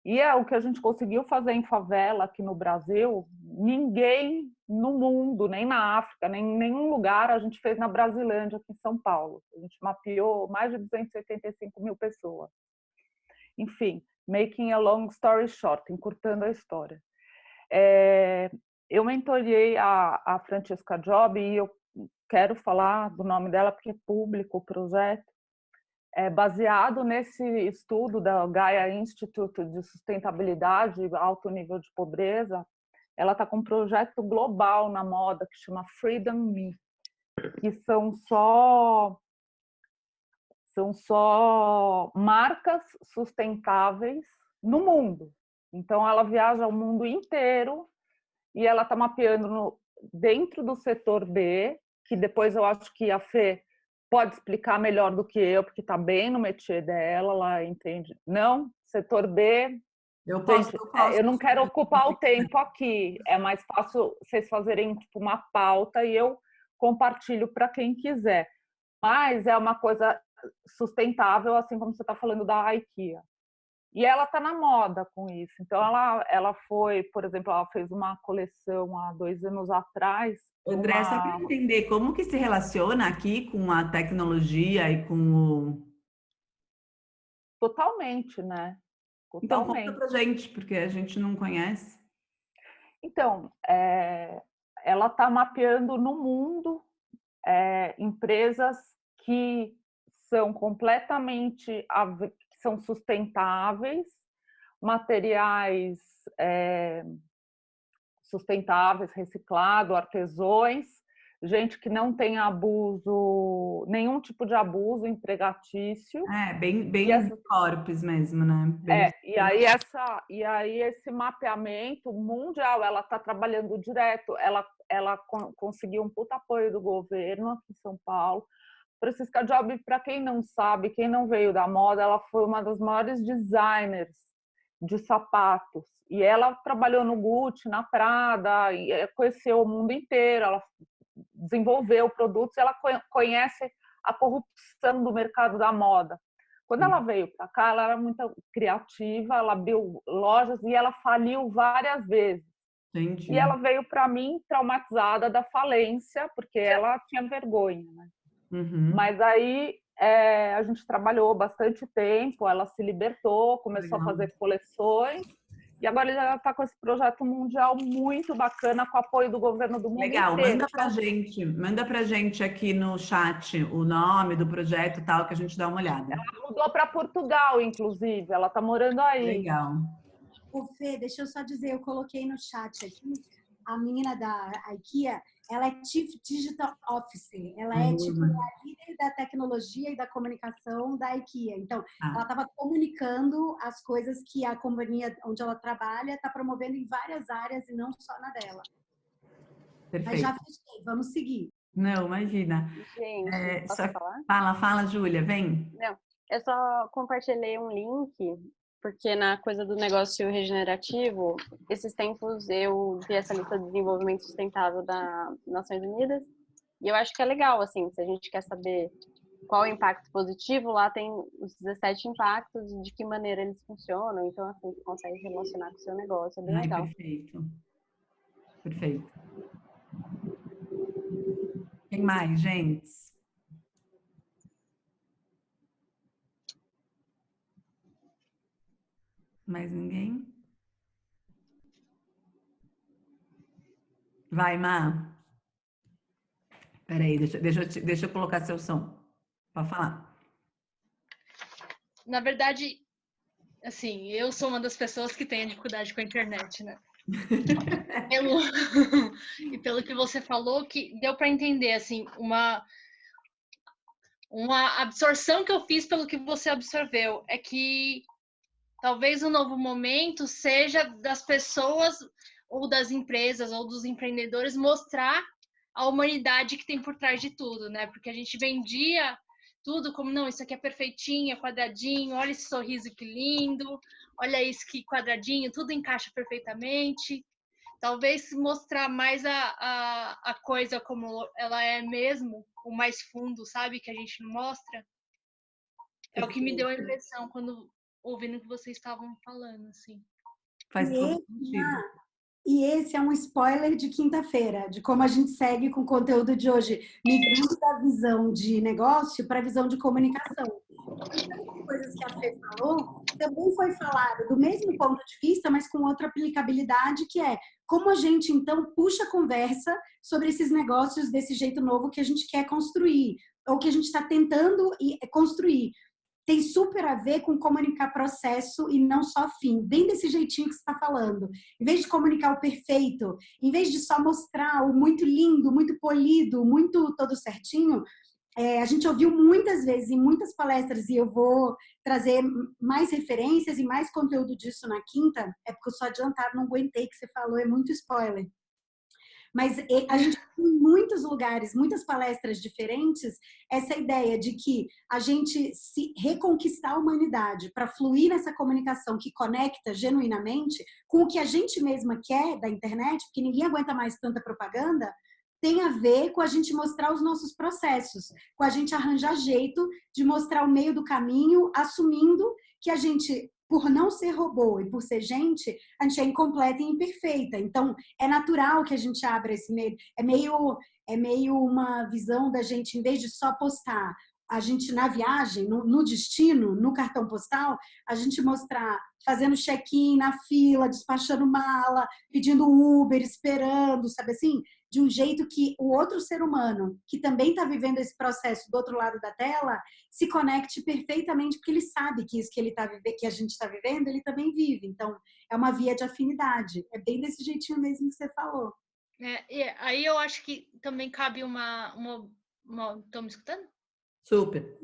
E é o que a gente conseguiu fazer em favela aqui no Brasil, ninguém no mundo, nem na África, nem em nenhum lugar a gente fez na Brasilândia, aqui em São Paulo. A gente mapeou mais de 285 mil pessoas. Enfim, making a long story short, encurtando a história. Eu mentorei a Francesca Job e eu quero falar do nome dela porque é público o projeto. Baseado nesse estudo da Gaia Institute de Sustentabilidade e Alto Nível de Pobreza, ela está com um projeto global na moda que chama Freedom Me, que são só marcas sustentáveis no mundo. Então, ela viaja o mundo inteiro e ela está mapeando dentro do setor B, que depois eu acho que a Fê pode explicar melhor do que eu, porque está bem no métier dela, ela entende. Não, setor B... Eu posso. Eu não quero ocupar o tempo aqui. É mais fácil vocês fazerem tipo, uma pauta e eu compartilho para quem quiser. Mas é uma coisa sustentável, assim como você está falando da IKEA. E ela está na moda com isso. Então, ela foi, por exemplo, ela fez uma coleção há 2 anos atrás. André, só para entender como que se relaciona aqui com a tecnologia e com o... Totalmente, né? Então, conta pra gente, porque a gente não conhece. Então, ela está mapeando no mundo empresas que são completamente são sustentáveis, materiais sustentáveis, reciclado, artesãos, gente que não tem abuso, nenhum tipo de abuso empregatício. Bem corpos mesmo, né? E aí esse mapeamento mundial, ela está trabalhando direto, ela conseguiu um puta apoio do governo aqui em São Paulo. Francesca Job, para quem não sabe, quem não veio da moda, ela foi uma das maiores designers de sapatos. E ela trabalhou no Gucci, na Prada, e conheceu o mundo inteiro, ela desenvolveu produtos, ela conhece a corrupção do mercado da moda. Quando ela veio para cá, ela era muito criativa, ela abriu lojas e ela faliu várias vezes. Entendi. E ela veio para mim traumatizada da falência, porque ela tinha vergonha, né? Mas aí a gente trabalhou bastante tempo, ela se libertou, começou a fazer coleções, e agora ela está com esse projeto mundial muito bacana, com o apoio do governo do mundo inteiro. Manda pra gente aqui no chat o nome do projeto e tal, que a gente dá uma olhada. Ela mudou para Portugal, inclusive, ela está morando aí. Legal. Ô, Fê, deixa eu só dizer, eu coloquei no chat aqui, a menina da IKEA, ela é Chief Digital Officer, ela é tipo a líder da tecnologia e da comunicação da IKEA. Então, ela estava comunicando as coisas que a companhia onde ela trabalha está promovendo em várias áreas e não só na dela. Perfeito. Mas já fechei, vamos seguir. Não, imagina. Gente, posso falar? Fala, Júlia, vem. Não, eu só compartilhei um link, porque na coisa do negócio regenerativo, esses tempos eu vi essa lista de desenvolvimento sustentável das Nações Unidas, e eu acho que é legal, assim, se a gente quer saber qual é o impacto positivo, lá tem os 17 impactos e de que maneira eles funcionam, então, assim, você consegue relacionar com o seu negócio, é bem legal. Perfeito. Perfeito. Quem mais, gente? Mais ninguém? Vai, Má. Peraí, deixa eu colocar seu som. Pode falar. Na verdade, assim, eu sou uma das pessoas que tem dificuldade com a internet, né? E pelo que você falou, que deu para entender, assim, uma absorção que eu fiz pelo que você absorveu. É que talvez o novo momento seja das pessoas ou das empresas ou dos empreendedores mostrar a humanidade que tem por trás de tudo, né? Porque a gente vendia tudo como, não, isso aqui é perfeitinho, é quadradinho, olha esse sorriso que lindo, olha isso que quadradinho, tudo encaixa perfeitamente. Talvez mostrar mais a coisa como ela é mesmo, o mais fundo, sabe? Que a gente não mostra. É o que me deu a impressão quando ouvindo o que vocês estavam falando, assim. Faz todo sentido. E esse é um spoiler de quinta-feira, de como a gente segue com o conteúdo de hoje, migrando da visão de negócio para a visão de comunicação. As coisas que a Fê falou também foi falado do mesmo ponto de vista, mas com outra aplicabilidade, que é como a gente, então, puxa a conversa sobre esses negócios desse jeito novo que a gente quer construir, ou que a gente está tentando construir. Tem super a ver com comunicar processo e não só fim, bem desse jeitinho que você está falando. Em vez de comunicar o perfeito, em vez de só mostrar o muito lindo, muito polido, muito todo certinho, a gente ouviu muitas vezes em muitas palestras, e eu vou trazer mais referências e mais conteúdo disso na quinta, é porque eu sou adiantada, não aguentei que você falou, é muito spoiler. Mas a gente tem em muitos lugares, muitas palestras diferentes, essa ideia de que a gente se reconquistar a humanidade para fluir nessa comunicação que conecta genuinamente com o que a gente mesma quer da internet, porque ninguém aguenta mais tanta propaganda, tem a ver com a gente mostrar os nossos processos, com a gente arranjar jeito de mostrar o meio do caminho, assumindo que a gente, por não ser robô e por ser gente, a gente é incompleta e imperfeita. Então, é natural que a gente abra esse meio. É meio uma visão da gente, em vez de só postar a gente na viagem, no destino, no cartão postal, a gente mostrar fazendo check-in na fila, despachando mala, pedindo Uber, esperando, sabe assim? De um jeito que o outro ser humano, que também está vivendo esse processo do outro lado da tela, se conecte perfeitamente, porque ele sabe que isso que ele tá vivendo, que a gente está vivendo, ele também vive. Então, é uma via de afinidade. É bem desse jeitinho mesmo que você falou. E aí eu acho que também cabe uma... Estão me escutando? Super.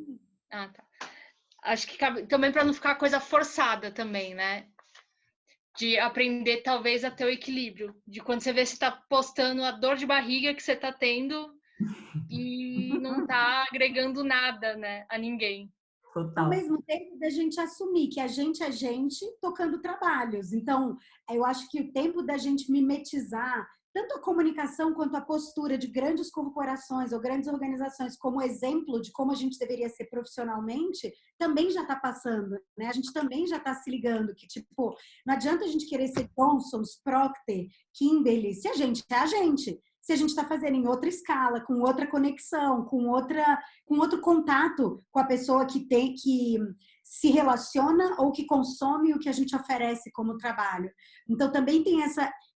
Ah, tá. Acho que cabe também para não ficar coisa forçada também, né? De aprender talvez a ter o equilíbrio. De quando você vê se está postando a dor de barriga que você está tendo e não está agregando nada, né, a ninguém. Total. Ao mesmo tempo da gente assumir que a gente é gente tocando trabalhos. Então, eu acho que o tempo da gente mimetizar tanto a comunicação quanto a postura de grandes corporações ou grandes organizações como exemplo de como a gente deveria ser profissionalmente, também já está passando, né? A gente também já está se ligando que, tipo, não adianta a gente querer ser Thomson, Procter, Kimberly, se a gente é a gente. Se a gente está fazendo em outra escala, com outra conexão, com outro contato com a pessoa que se relaciona ou que consome o que a gente oferece como trabalho. Então, também tem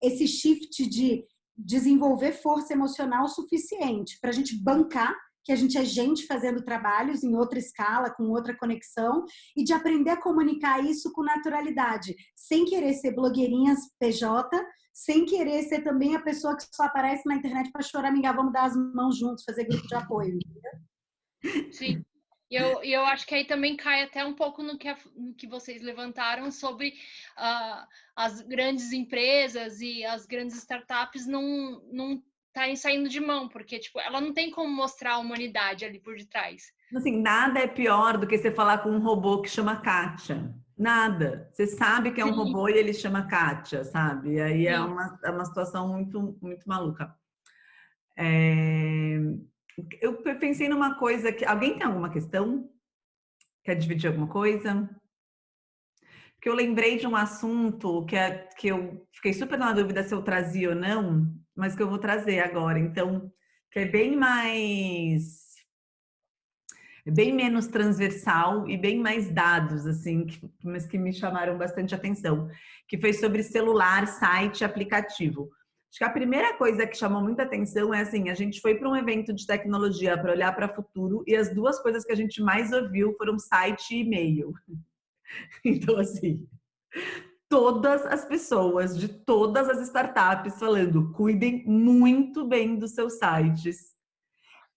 esse shift de desenvolver força emocional suficiente para a gente bancar que a gente é gente fazendo trabalhos em outra escala, com outra conexão, e de aprender a comunicar isso com naturalidade, sem querer ser blogueirinhas PJ, sem querer ser também a pessoa que só aparece na internet para choramingar, vamos dar as mãos juntos, fazer grupo de apoio. Sim. E eu acho que aí também cai até um pouco no que vocês levantaram sobre as grandes empresas e as grandes startups não estarem saindo de mão, porque tipo, ela não tem como mostrar a humanidade ali por detrás. Assim, nada é pior do que você falar com um robô que chama Kátia. Nada. Você sabe que é um robô e ele chama Kátia, sabe? E aí é uma situação muito, muito maluca. Eu pensei numa coisa que... Alguém tem alguma questão? Quer dividir alguma coisa? Porque eu lembrei de um assunto que eu fiquei super na dúvida se eu trazia ou não, mas que eu vou trazer agora. Então, que é bem menos transversal e bem mais dados, assim, mas que me chamaram bastante atenção, que foi sobre celular, site, aplicativo. Acho que a primeira coisa que chamou muita atenção é assim, a gente foi para um evento de tecnologia para olhar para o futuro e as duas coisas que a gente mais ouviu foram site e e-mail. Então, assim, todas as pessoas de todas as startups falando, cuidem muito bem dos seus sites.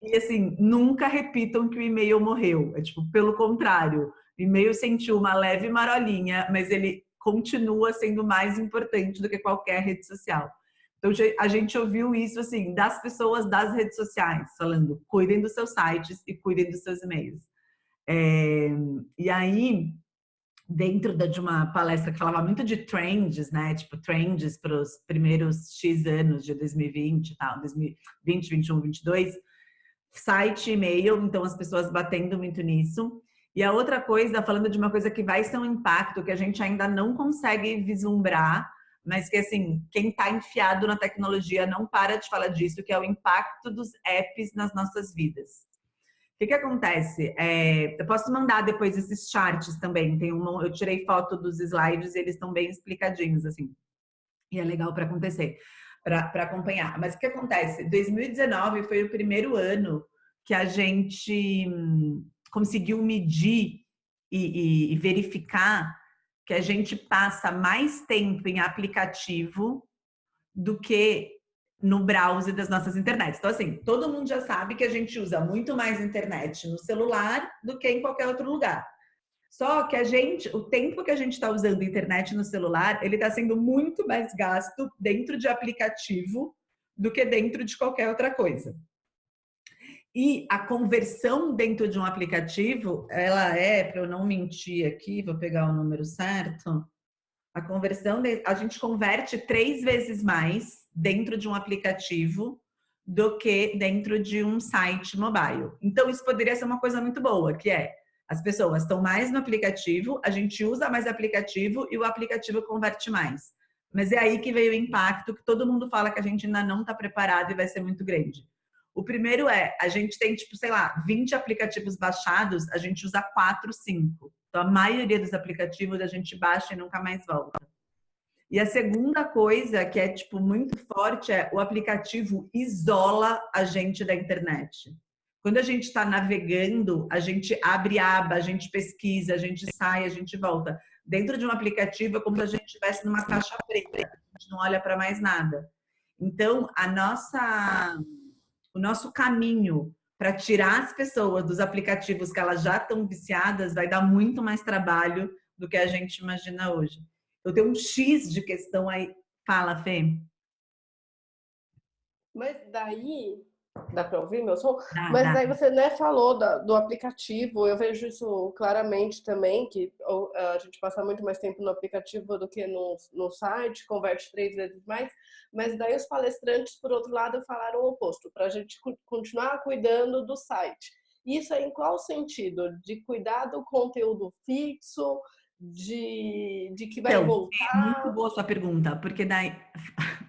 E assim, nunca repitam que o e-mail morreu. É tipo, pelo contrário, o e-mail sentiu uma leve marolinha, mas ele continua sendo mais importante do que qualquer rede social. Então, a gente ouviu isso, assim, das pessoas das redes sociais, falando, cuidem dos seus sites e cuidem dos seus e-mails. E aí, dentro de uma palestra que falava muito de trends, né? Tipo, trends para os primeiros X anos de 2020 e tal, 2020, 2021, 2022, site, e-mail, então as pessoas batendo muito nisso. E a outra coisa, falando de uma coisa que vai ser um impacto que a gente ainda não consegue vislumbrar, mas que, assim, quem está enfiado na tecnologia não para de falar disso, que é o impacto dos apps nas nossas vidas. O que acontece? Eu posso mandar depois esses charts também. Eu tirei foto dos slides e eles estão bem explicadinhos, assim. E é legal para acontecer, para acompanhar. Mas o que acontece? 2019 foi o primeiro ano que a gente conseguiu medir e verificar que a gente passa mais tempo em aplicativo do que no browser das nossas internets. Então, assim, todo mundo já sabe que a gente usa muito mais internet no celular do que em qualquer outro lugar. Só que o tempo que a gente está usando internet no celular, ele está sendo muito mais gasto dentro de aplicativo do que dentro de qualquer outra coisa. E a conversão dentro de um aplicativo, ela para eu não mentir aqui, vou pegar o número certo, a gente converte 3 vezes mais dentro de um aplicativo do que dentro de um site mobile. Então, isso poderia ser uma coisa muito boa, que as pessoas estão mais no aplicativo, a gente usa mais aplicativo e o aplicativo converte mais. Mas é aí que veio o impacto que todo mundo fala que a gente ainda não está preparado e vai ser muito grande. O primeiro a gente tem, tipo, sei lá, 20 aplicativos baixados, a gente usa 4, 5. Então, a maioria dos aplicativos a gente baixa e nunca mais volta. E a segunda coisa que é, tipo, muito forte o aplicativo isola a gente da internet. Quando a gente está navegando, a gente abre aba, a gente pesquisa, a gente sai, a gente volta. Dentro de um aplicativo é como se a gente estivesse numa caixa preta, a gente não olha para mais nada. Então, o nosso caminho para tirar as pessoas dos aplicativos que elas já estão viciadas vai dar muito mais trabalho do que a gente imagina hoje. Eu tenho um X de questão aí. Fala, Fê. Mas daí Dá para ouvir meu som? Dá, Mas dá. daí você, né, falou do aplicativo, eu vejo isso claramente também, que a gente passa muito mais tempo no aplicativo do que no site, converte 3 vezes mais, mas daí os palestrantes, por outro lado, falaram o oposto, para a gente continuar cuidando do site. Isso é em qual sentido? De cuidar do conteúdo fixo, de que vai Então, é muito voltar? boa a sua pergunta, porque daí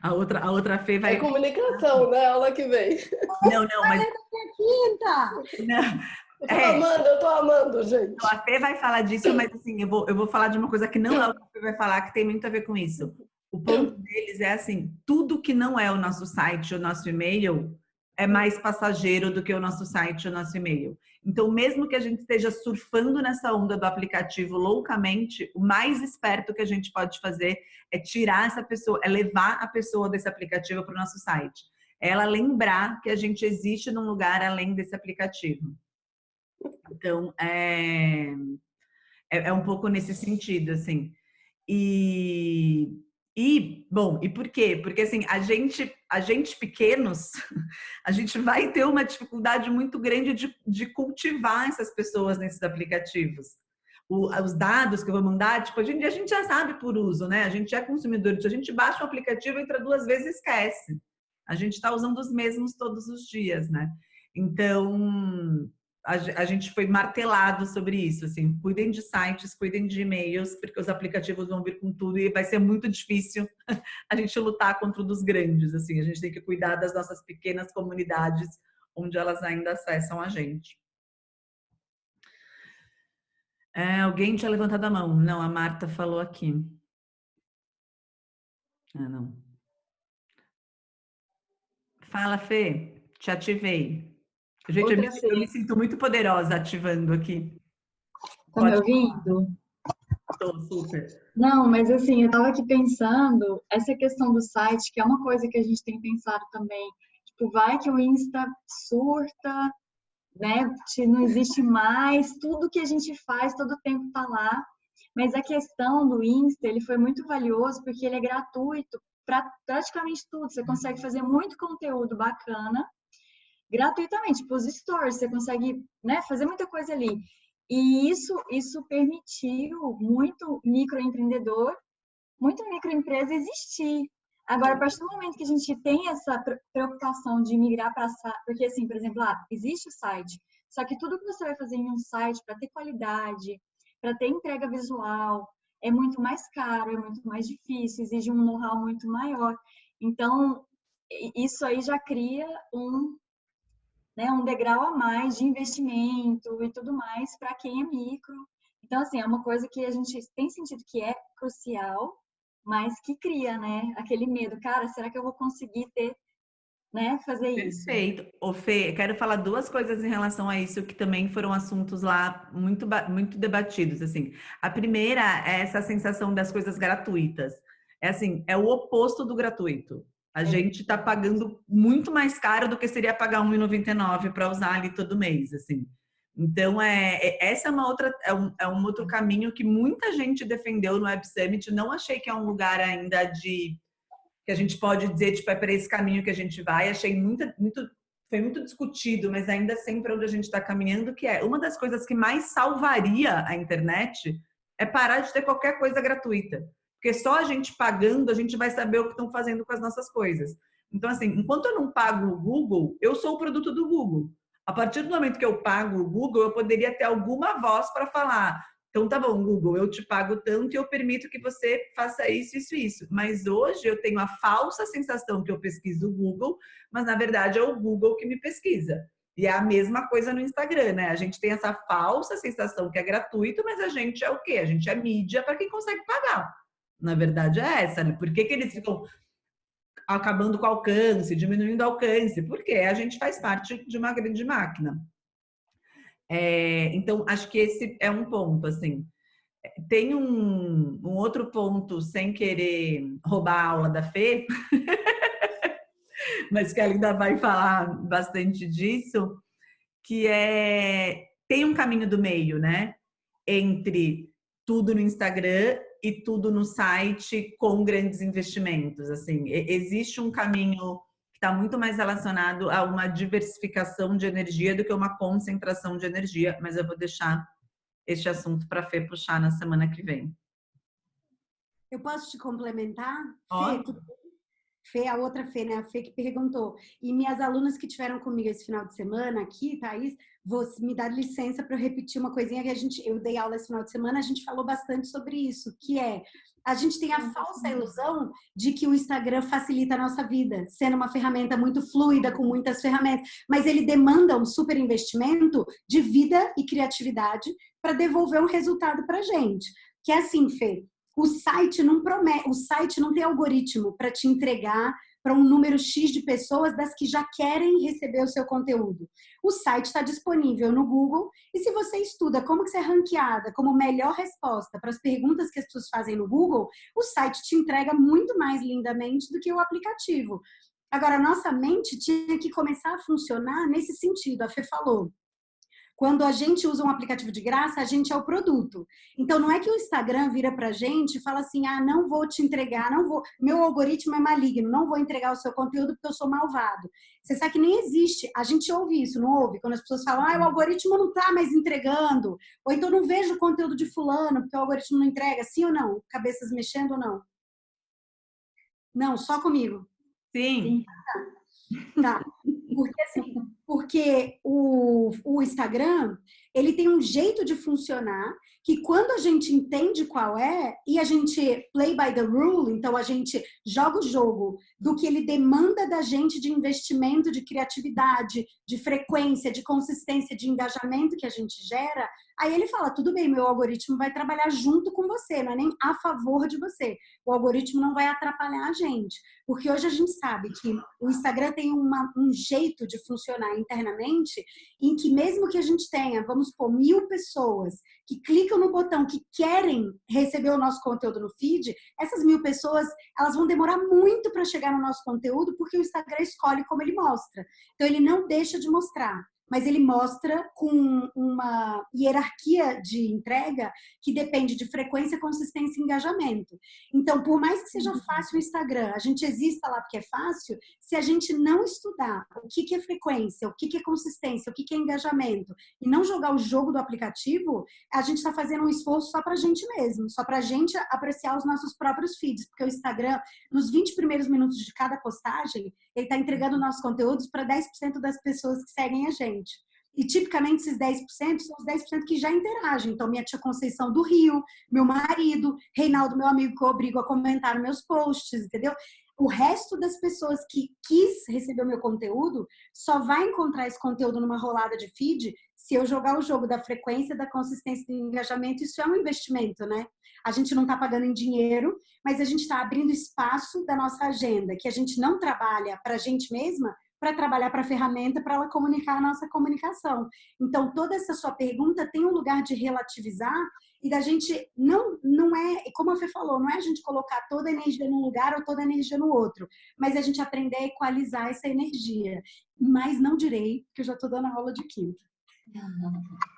a outra Fê É vai. comunicação, né? Aula que vem. Não, mas Quinta! não. É, Eu tô amando, gente. então, a Fê vai falar disso, mas assim, eu vou falar de uma coisa que não é o que a Fê vai falar, que tem muito a ver com isso. O ponto deles é assim, tudo que não é o nosso site, o nosso e-mail, é mais passageiro do que o nosso site, o nosso e-mail. Então, mesmo que a gente esteja surfando nessa onda do aplicativo loucamente, o mais esperto que a gente pode fazer é tirar essa pessoa, é levar a pessoa desse aplicativo para o nosso site. É ela lembrar que a gente existe num lugar além desse aplicativo. Então, é um pouco nesse sentido, assim. Bom, e por quê? Porque, assim, a gente pequenos, a gente vai ter uma dificuldade muito grande de cultivar essas pessoas nesses aplicativos. Os dados que eu vou mandar, tipo, hoje em dia a gente já sabe por uso, né? A gente é consumidor, a gente baixa um aplicativo, entra 2 vezes e esquece. A gente está usando os mesmos todos os dias, né? Então, a gente foi martelado sobre isso, assim, cuidem de sites, cuidem de e-mails, porque os aplicativos vão vir com tudo e vai ser muito difícil a gente lutar contra o dos grandes, assim, a gente tem que cuidar das nossas pequenas comunidades onde elas ainda acessam a gente. Alguém tinha levantado a mão? Não, a Marta falou aqui. Não. Fala, Fê, te ativei. Gente, eu me sinto muito poderosa ativando aqui. Tá me ouvindo? Tô, super. Não, mas assim, eu tava aqui pensando, essa questão do site, que é uma coisa que a gente tem pensado também. Tipo, vai que o Insta surta, né? Não existe mais, tudo que a gente faz, todo o tempo tá lá. Mas a questão do Insta, ele foi muito valioso porque ele é gratuito para praticamente tudo. Você consegue fazer muito conteúdo bacana gratuitamente, tipo os stories, você consegue, né, fazer muita coisa ali. E isso permitiu muito microempreendedor, muita microempresa existir. Agora, a partir do momento que a gente tem essa preocupação de migrar para, porque assim, por exemplo, existe o site, só que tudo que você vai fazer em um site para ter qualidade, para ter entrega visual, é muito mais caro, é muito mais difícil, exige um know-how muito maior. Então, isso aí já cria um degrau a mais de investimento e tudo mais para quem é micro. Então, assim, é uma coisa que a gente tem sentido que é crucial, mas que cria, né, aquele medo. Cara, será que eu vou conseguir fazer isso? Perfeito. Ô, Fê, quero falar 2 coisas em relação a isso que também foram assuntos lá muito, muito debatidos, assim. A primeira é essa sensação das coisas gratuitas. É assim, é o oposto do gratuito. A gente está pagando muito mais caro do que seria pagar R$1,99 para usar ali todo mês, assim. Então, essa é um outro caminho que muita gente defendeu no Web Summit. Não achei que é um lugar ainda que a gente pode dizer, tipo, é para esse caminho que a gente vai. Achei foi muito discutido, mas ainda sempre onde a gente está caminhando, que é uma das coisas que mais salvaria a internet é parar de ter qualquer coisa gratuita. Porque só a gente pagando, a gente vai saber o que estão fazendo com as nossas coisas. Então, assim, enquanto eu não pago o Google, eu sou o produto do Google. A partir do momento que eu pago o Google, eu poderia ter alguma voz para falar: então tá bom, Google, eu te pago tanto e eu permito que você faça isso, isso e isso. Mas hoje eu tenho a falsa sensação que eu pesquiso o Google, mas na verdade é o Google que me pesquisa. E é a mesma coisa no Instagram, né? A gente tem essa falsa sensação que é gratuito, mas a gente é o quê? A gente é mídia para quem consegue pagar. Na verdade é essa, né? Por que eles ficam acabando com o alcance, diminuindo o alcance? Porque a gente faz parte de uma grande máquina. Então, acho que esse é um ponto, assim. Tem um outro ponto, sem querer roubar a aula da Fê, mas que ela ainda vai falar bastante disso, que tem um caminho do meio, né? Entre tudo no Instagram e tudo no site com grandes investimentos, assim. Existe um caminho está muito mais relacionado a uma diversificação de energia do que uma concentração de energia, mas eu vou deixar este assunto para a Fê puxar na semana que vem. Eu posso te complementar? Ótimo. Fê, tudo bem? Fê, a outra Fê, né? A Fê que perguntou. E minhas alunas que tiveram comigo esse final de semana aqui, Thaís, vou me dar licença para eu repetir uma coisinha que eu dei aula esse final de semana, a gente falou bastante sobre isso, que é a gente tem a falsa ilusão de que o Instagram facilita a nossa vida, sendo uma ferramenta muito fluida, com muitas ferramentas, mas ele demanda um super investimento de vida e criatividade para devolver um resultado para a gente. Que é assim, Fê, o site não tem algoritmo para te entregar para um número X de pessoas das que já querem receber o seu conteúdo. O site está disponível no Google e se você estuda como que você é ranqueada como melhor resposta para as perguntas que as pessoas fazem no Google, o site te entrega muito mais lindamente do que o aplicativo. Agora, a nossa mente tinha que começar a funcionar nesse sentido, a Fê falou. Quando a gente usa um aplicativo de graça, a gente é o produto. Então, não é que o Instagram vira pra gente e fala assim, não vou te entregar, meu algoritmo é maligno, não vou entregar o seu conteúdo porque eu sou malvado. Você sabe que nem existe. A gente ouve isso, não ouve? Quando as pessoas falam, o algoritmo não tá mais entregando. Ou então, não vejo o conteúdo de fulano porque o algoritmo não entrega. Sim ou não? Cabeças mexendo ou não? Não, só comigo. Sim. Tá. Porque o Instagram, ele tem um jeito de funcionar que quando a gente entende qual é e a gente play by the rule, então a gente joga o jogo do que ele demanda da gente de investimento, de criatividade, de frequência, de consistência, de engajamento que a gente gera, aí ele fala, tudo bem, meu algoritmo vai trabalhar junto com você, não é nem a favor de você. O algoritmo não vai atrapalhar a gente. Porque hoje a gente sabe que o Instagram tem um jeito de funcionar internamente em que mesmo que a gente tenha, vamos supor, 1000 pessoas que clicam no botão que querem receber o nosso conteúdo no feed, essas 1000 pessoas, elas vão demorar muito para chegar no nosso conteúdo porque o Instagram escolhe como ele mostra. Então, ele não deixa de mostrar, mas ele mostra com uma hierarquia de entrega que depende de frequência, consistência e engajamento. Então, por mais que seja fácil o Instagram, a gente exista lá porque é fácil, se a gente não estudar o que é frequência, o que é consistência, o que é engajamento, e não jogar o jogo do aplicativo, a gente está fazendo um esforço só para a gente mesmo, só para a gente apreciar os nossos próprios feeds, porque o Instagram, nos 20 primeiros minutos de cada postagem, ele está entregando nossos conteúdos para 10% das pessoas que seguem a gente. E, tipicamente, esses 10% são os 10% que já interagem. Então, minha tia Conceição do Rio, meu marido, Reinaldo, meu amigo, que eu obrigo a comentar meus posts, entendeu? O resto das pessoas que quis receber o meu conteúdo só vai encontrar esse conteúdo numa rolada de feed se eu jogar o jogo da frequência, da consistência e do engajamento. Isso é um investimento, né? A gente não está pagando em dinheiro, mas a gente está abrindo espaço da nossa agenda, que a gente não trabalha para a gente mesma, para trabalhar para a ferramenta, para ela comunicar a nossa comunicação. Então, toda essa sua pergunta tem um lugar de relativizar e da gente, não é, como a Fê falou, não é a gente colocar toda a energia num lugar ou toda a energia no outro, mas a gente aprender a equalizar essa energia. Mas não direi, que eu já estou dando aula de quinta.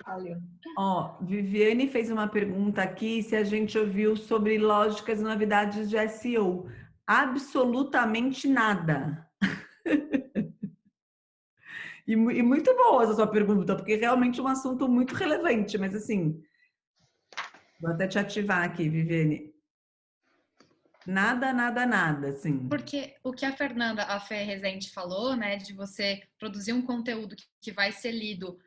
Valeu. Viviane fez uma pergunta aqui se a gente ouviu sobre lógicas e novidades de SEO. Absolutamente nada. E muito boa essa sua pergunta, porque realmente é um assunto muito relevante, mas assim, vou até te ativar aqui, Viviane. Nada, assim. Porque o que a Fê Rezende falou, né, de você produzir um conteúdo que vai ser lido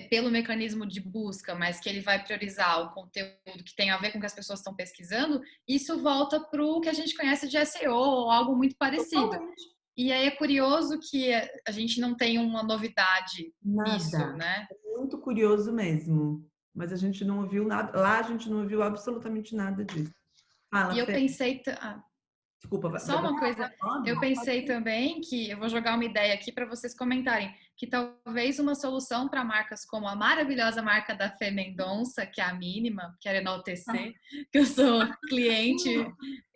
pelo mecanismo de busca, mas que ele vai priorizar o conteúdo que tem a ver com o que as pessoas estão pesquisando, isso volta para o que a gente conhece de SEO ou algo muito parecido. Totalmente. E aí é curioso que a gente não tem uma novidade nisso, né? É muito curioso mesmo. Mas a gente não ouviu nada. Lá a gente não ouviu absolutamente nada disso. Fala, e eu pensei... Desculpa. Só uma coisa. Eu pensei também que... Eu vou jogar uma ideia aqui para vocês comentarem. Que talvez uma solução para marcas como a maravilhosa marca da Fê Mendonça, que é a Mínima, quero enaltecer, que eu sou cliente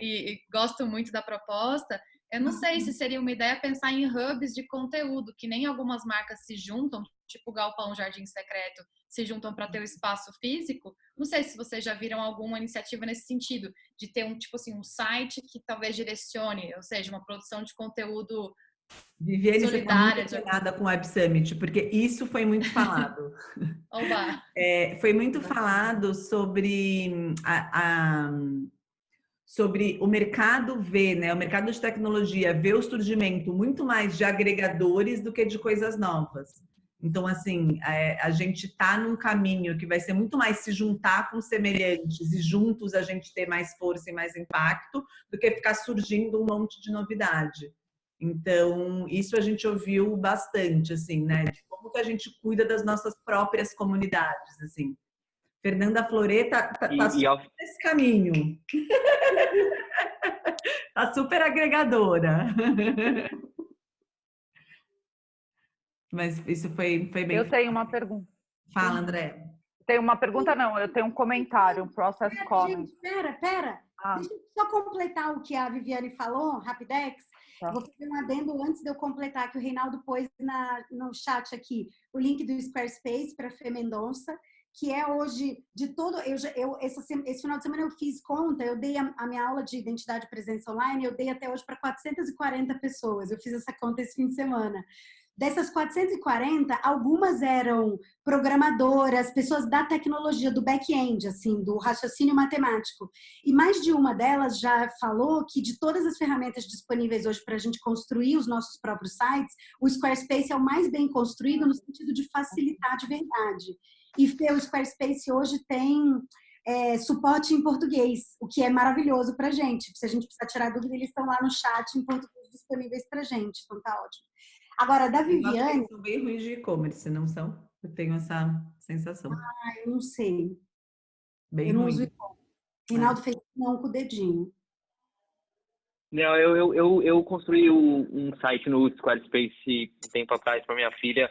e gosto muito da proposta... Eu não sei se seria uma ideia pensar em hubs de conteúdo, que nem algumas marcas se juntam, tipo o Galpão Jardim Secreto, se juntam para ter o espaço físico. Não sei se vocês já viram alguma iniciativa nesse sentido, de ter um site que talvez direcione, ou seja, uma produção de conteúdo Viviane, você está muito solidária. emocionada com o Web Summit, porque isso foi muito falado. Oba! Foi muito falado sobre sobre o mercado ver, né? O mercado de tecnologia vê o surgimento muito mais de agregadores do que de coisas novas. Então, assim, a gente está num caminho que vai ser muito mais se juntar com semelhantes e juntos a gente ter mais força e mais impacto do que ficar surgindo um monte de novidade. Então, isso a gente ouviu bastante, assim, né? De como que a gente cuida das nossas próprias comunidades, assim. Fernanda Floreta tá super nesse caminho. Tá super agregadora. Mas isso foi bem... Eu tenho uma pergunta. Fala, André. Tem uma pergunta, não. Eu tenho um comentário, um process comment. Gente, pera. Deixa eu só completar o que a Viviane falou, Rapidex. Tá. Vou fazer um adendo antes de eu completar, que o Reinaldo pôs no chat aqui o link do Squarespace para Fê Mendonça, que é hoje de todo... Esse final de semana eu fiz conta, eu dei a minha aula de identidade e presença online, eu dei até hoje para 440 pessoas. Eu fiz essa conta esse fim de semana. Dessas 440, algumas eram programadoras, pessoas da tecnologia, do back-end, assim, do raciocínio matemático. E mais de uma delas já falou que de todas as ferramentas disponíveis hoje para a gente construir os nossos próprios sites, o Squarespace é o mais bem construído no sentido de facilitar de verdade. E o Squarespace hoje tem suporte em português, o que é maravilhoso para a gente. Se a gente precisar tirar dúvida, eles estão lá no chat em português disponíveis para a gente, então tá ótimo. Agora, da Viviane... Eles são bem ruins de e-commerce, não são? Eu tenho essa sensação. Eu não sei. Bem eu não ruim. uso e-commerce. Rinaldo fez não com o dedinho. Não, eu construí um site no Squarespace um tempo atrás para minha filha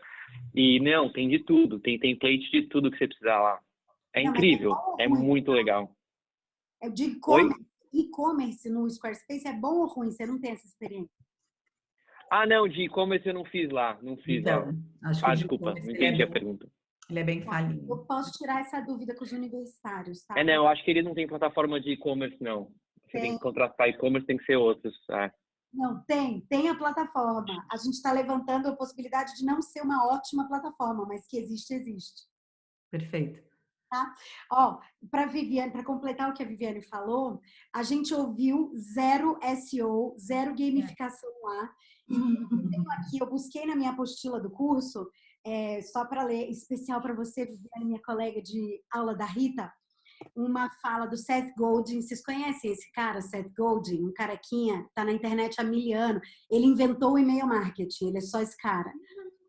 e, não, tem de tudo. Tem template de tudo que você precisar lá. É incrível, é muito legal. Eu digo e-commerce no Squarespace é bom ou ruim? Você não tem essa experiência? Ah, não, de e-commerce eu não fiz lá. Então, acho que desculpa, não entendi a pergunta. Ele é bem falinho. Eu posso tirar essa dúvida com os universitários, tá? Não, eu acho que ele não tem plataforma de e-commerce, não. Você tem que contratar e-commerce, tem que ser outros. Não, tem a plataforma. A gente está levantando a possibilidade de não ser uma ótima plataforma, mas que existe. Perfeito. Tá? Para completar o que a Viviane falou, a gente ouviu 0 SEO, 0 gamificação lá. E eu tenho aqui, eu busquei na minha apostila do curso, só para ler, especial para você, Viviane, minha colega de aula da Rita, uma fala do Seth Godin. Vocês conhecem esse cara, Seth Godin? Um carequinha, tá na internet há 1000 anos. Ele inventou o e-mail marketing, ele é só esse cara.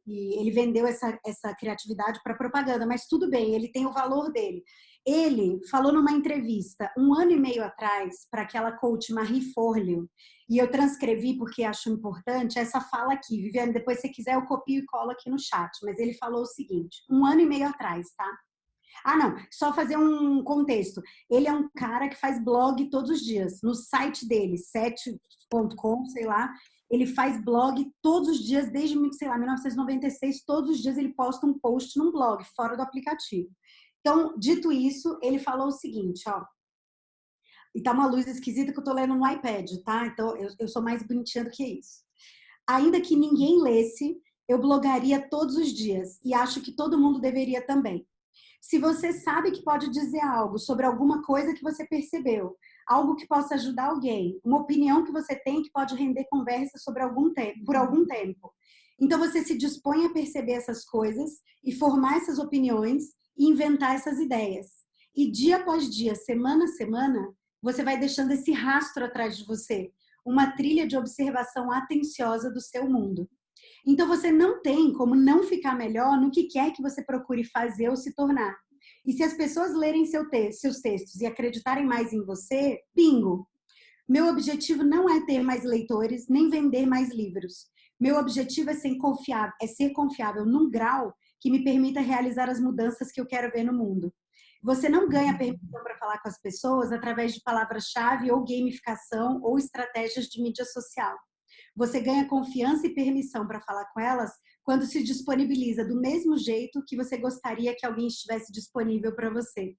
E ele vendeu essa criatividade para propaganda, mas tudo bem, ele tem o valor dele. Ele falou numa entrevista 1 ano e meio atrás para aquela coach Marie Forleo, e eu transcrevi porque acho importante essa fala aqui. Viviane, depois se quiser eu copio e colo aqui no chat, mas ele falou o seguinte, 1 ano e meio atrás, tá? Não, só fazer um contexto. Ele é um cara que faz blog todos os dias. No site dele, 7.com, sei lá, ele faz blog todos os dias, desde, sei lá, 1996, todos os dias ele posta um post num blog, fora do aplicativo. Então, dito isso, ele falou o seguinte, e tá uma luz esquisita que eu tô lendo no iPad, tá? Então, eu sou mais bonitinha do que isso. Ainda que ninguém lesse, eu blogaria todos os dias, e acho que todo mundo deveria também. Se você sabe que pode dizer algo sobre alguma coisa que você percebeu, algo que possa ajudar alguém, uma opinião que você tem que pode render conversa sobre por algum tempo. Então, você se dispõe a perceber essas coisas e formar essas opiniões e inventar essas ideias. E dia após dia, semana a semana, você vai deixando esse rastro atrás de você, uma trilha de observação atenciosa do seu mundo. Então, você não tem como não ficar melhor no que quer que você procure fazer ou se tornar. E se as pessoas lerem seus textos e acreditarem mais em você, bingo! Meu objetivo não é ter mais leitores, nem vender mais livros. Meu objetivo é ser confiável num grau que me permita realizar as mudanças que eu quero ver no mundo. Você não ganha permissão para falar com as pessoas através de palavras-chave ou gamificação ou estratégias de mídia social. Você ganha confiança e permissão para falar com elas quando se disponibiliza do mesmo jeito que você gostaria que alguém estivesse disponível para você.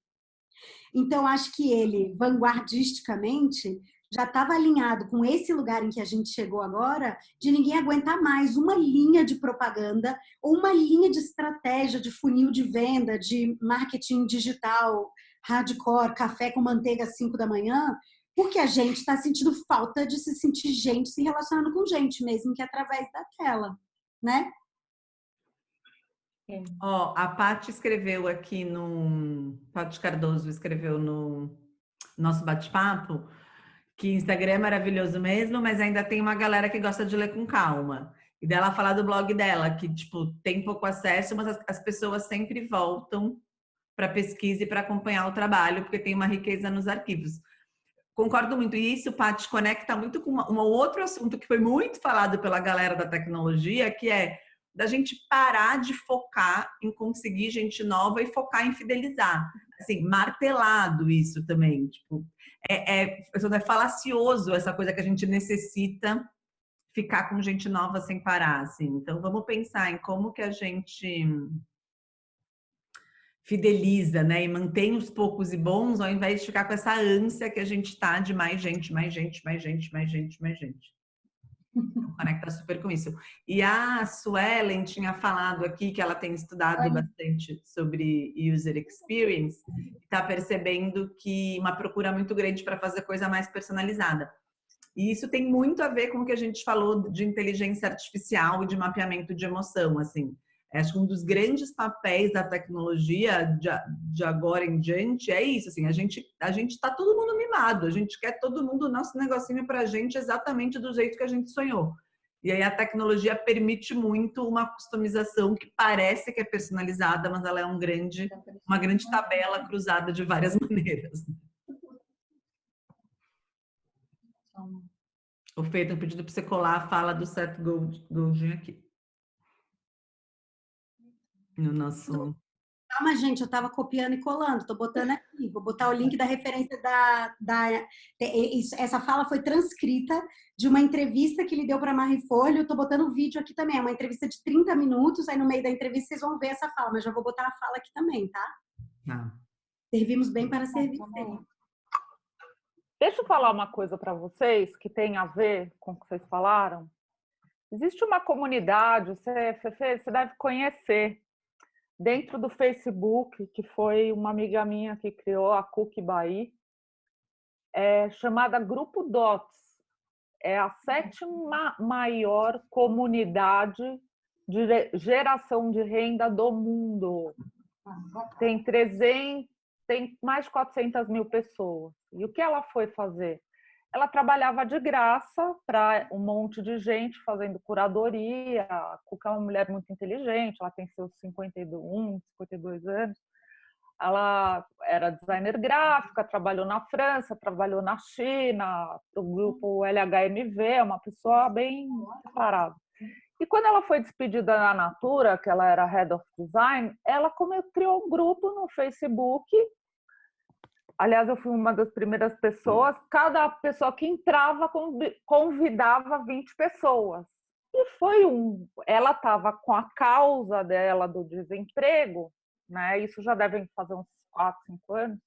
Então, acho que ele, vanguardisticamente, já estava alinhado com esse lugar em que a gente chegou agora, de ninguém aguentar mais uma linha de propaganda ou uma linha de estratégia de funil de venda, de marketing digital, hardcore, café com manteiga às 5 da manhã, porque a gente está sentindo falta de se sentir gente se relacionando com gente, mesmo que através da tela, né? Ó, a Paty escreveu aqui no... Paty Cardoso escreveu no nosso bate-papo que Instagram é maravilhoso mesmo, mas ainda tem uma galera que gosta de ler com calma. E dela falar do blog dela, que, tipo, tem pouco acesso, mas as pessoas sempre voltam para pesquisa e para acompanhar o trabalho, porque tem uma riqueza nos arquivos. Concordo muito. E isso, Paty, conecta muito com um outro assunto que foi muito falado pela galera da tecnologia, que é da gente parar de focar em conseguir gente nova e focar em fidelizar. Assim, martelado isso também. Tipo, é falacioso essa coisa que a gente necessita ficar com gente nova sem parar, assim. Então, vamos pensar em como que a gente fideliza, né? E mantém os poucos e bons, ao invés de ficar com essa ânsia que a gente tá de mais gente, mais gente, mais gente, mais gente, mais gente. Então, conecta super com isso. E a Suelen tinha falado aqui que ela tem estudado bastante sobre user experience e está percebendo que uma procura muito grande para fazer coisa mais personalizada. E isso tem muito a ver com o que a gente falou de inteligência artificial e de mapeamento de emoção, assim. Acho que um dos grandes papéis da tecnologia de agora em diante é isso, assim, a gente tá todo mundo mimado, a gente quer todo mundo o nosso negocinho pra gente exatamente do jeito que a gente sonhou. E aí a tecnologia permite muito uma customização que parece que é personalizada, mas ela é uma grande tabela cruzada de várias maneiras. O Fê, tem um pedido para você colar a fala do Seth Godin aqui. No nosso... Calma, gente, eu estava copiando e colando, estou botando aqui, vou botar o link da referência essa fala foi transcrita de uma entrevista que ele deu para a Marie Forleo, estou botando o vídeo aqui também, é uma entrevista de 30 minutos, aí no meio da entrevista vocês vão ver essa fala, mas já vou botar a fala aqui também, tá? Servimos bem para servir bem. Deixa eu falar uma coisa para vocês que tem a ver com o que vocês falaram. Existe uma comunidade, você deve conhecer, dentro do Facebook, que foi uma amiga minha que criou, a Cookie Baí, chamada Grupo Dots. É a 7ª maior comunidade de geração de renda do mundo. Tem mais de 400 mil pessoas. E o que ela foi fazer? Ela trabalhava de graça para um monte de gente fazendo curadoria. A Cuca é uma mulher muito inteligente, ela tem seus 52 anos. Ela era designer gráfica, trabalhou na França, trabalhou na China, para o grupo LHMV, uma pessoa bem preparada. E quando ela foi despedida da Natura, que ela era Head of Design, ela criou um grupo no Facebook. Aliás, eu fui uma das primeiras pessoas. Cada pessoa que entrava convidava 20 pessoas. E ela estava com a causa dela do desemprego, né? Isso já devem fazer uns 4, 5 anos.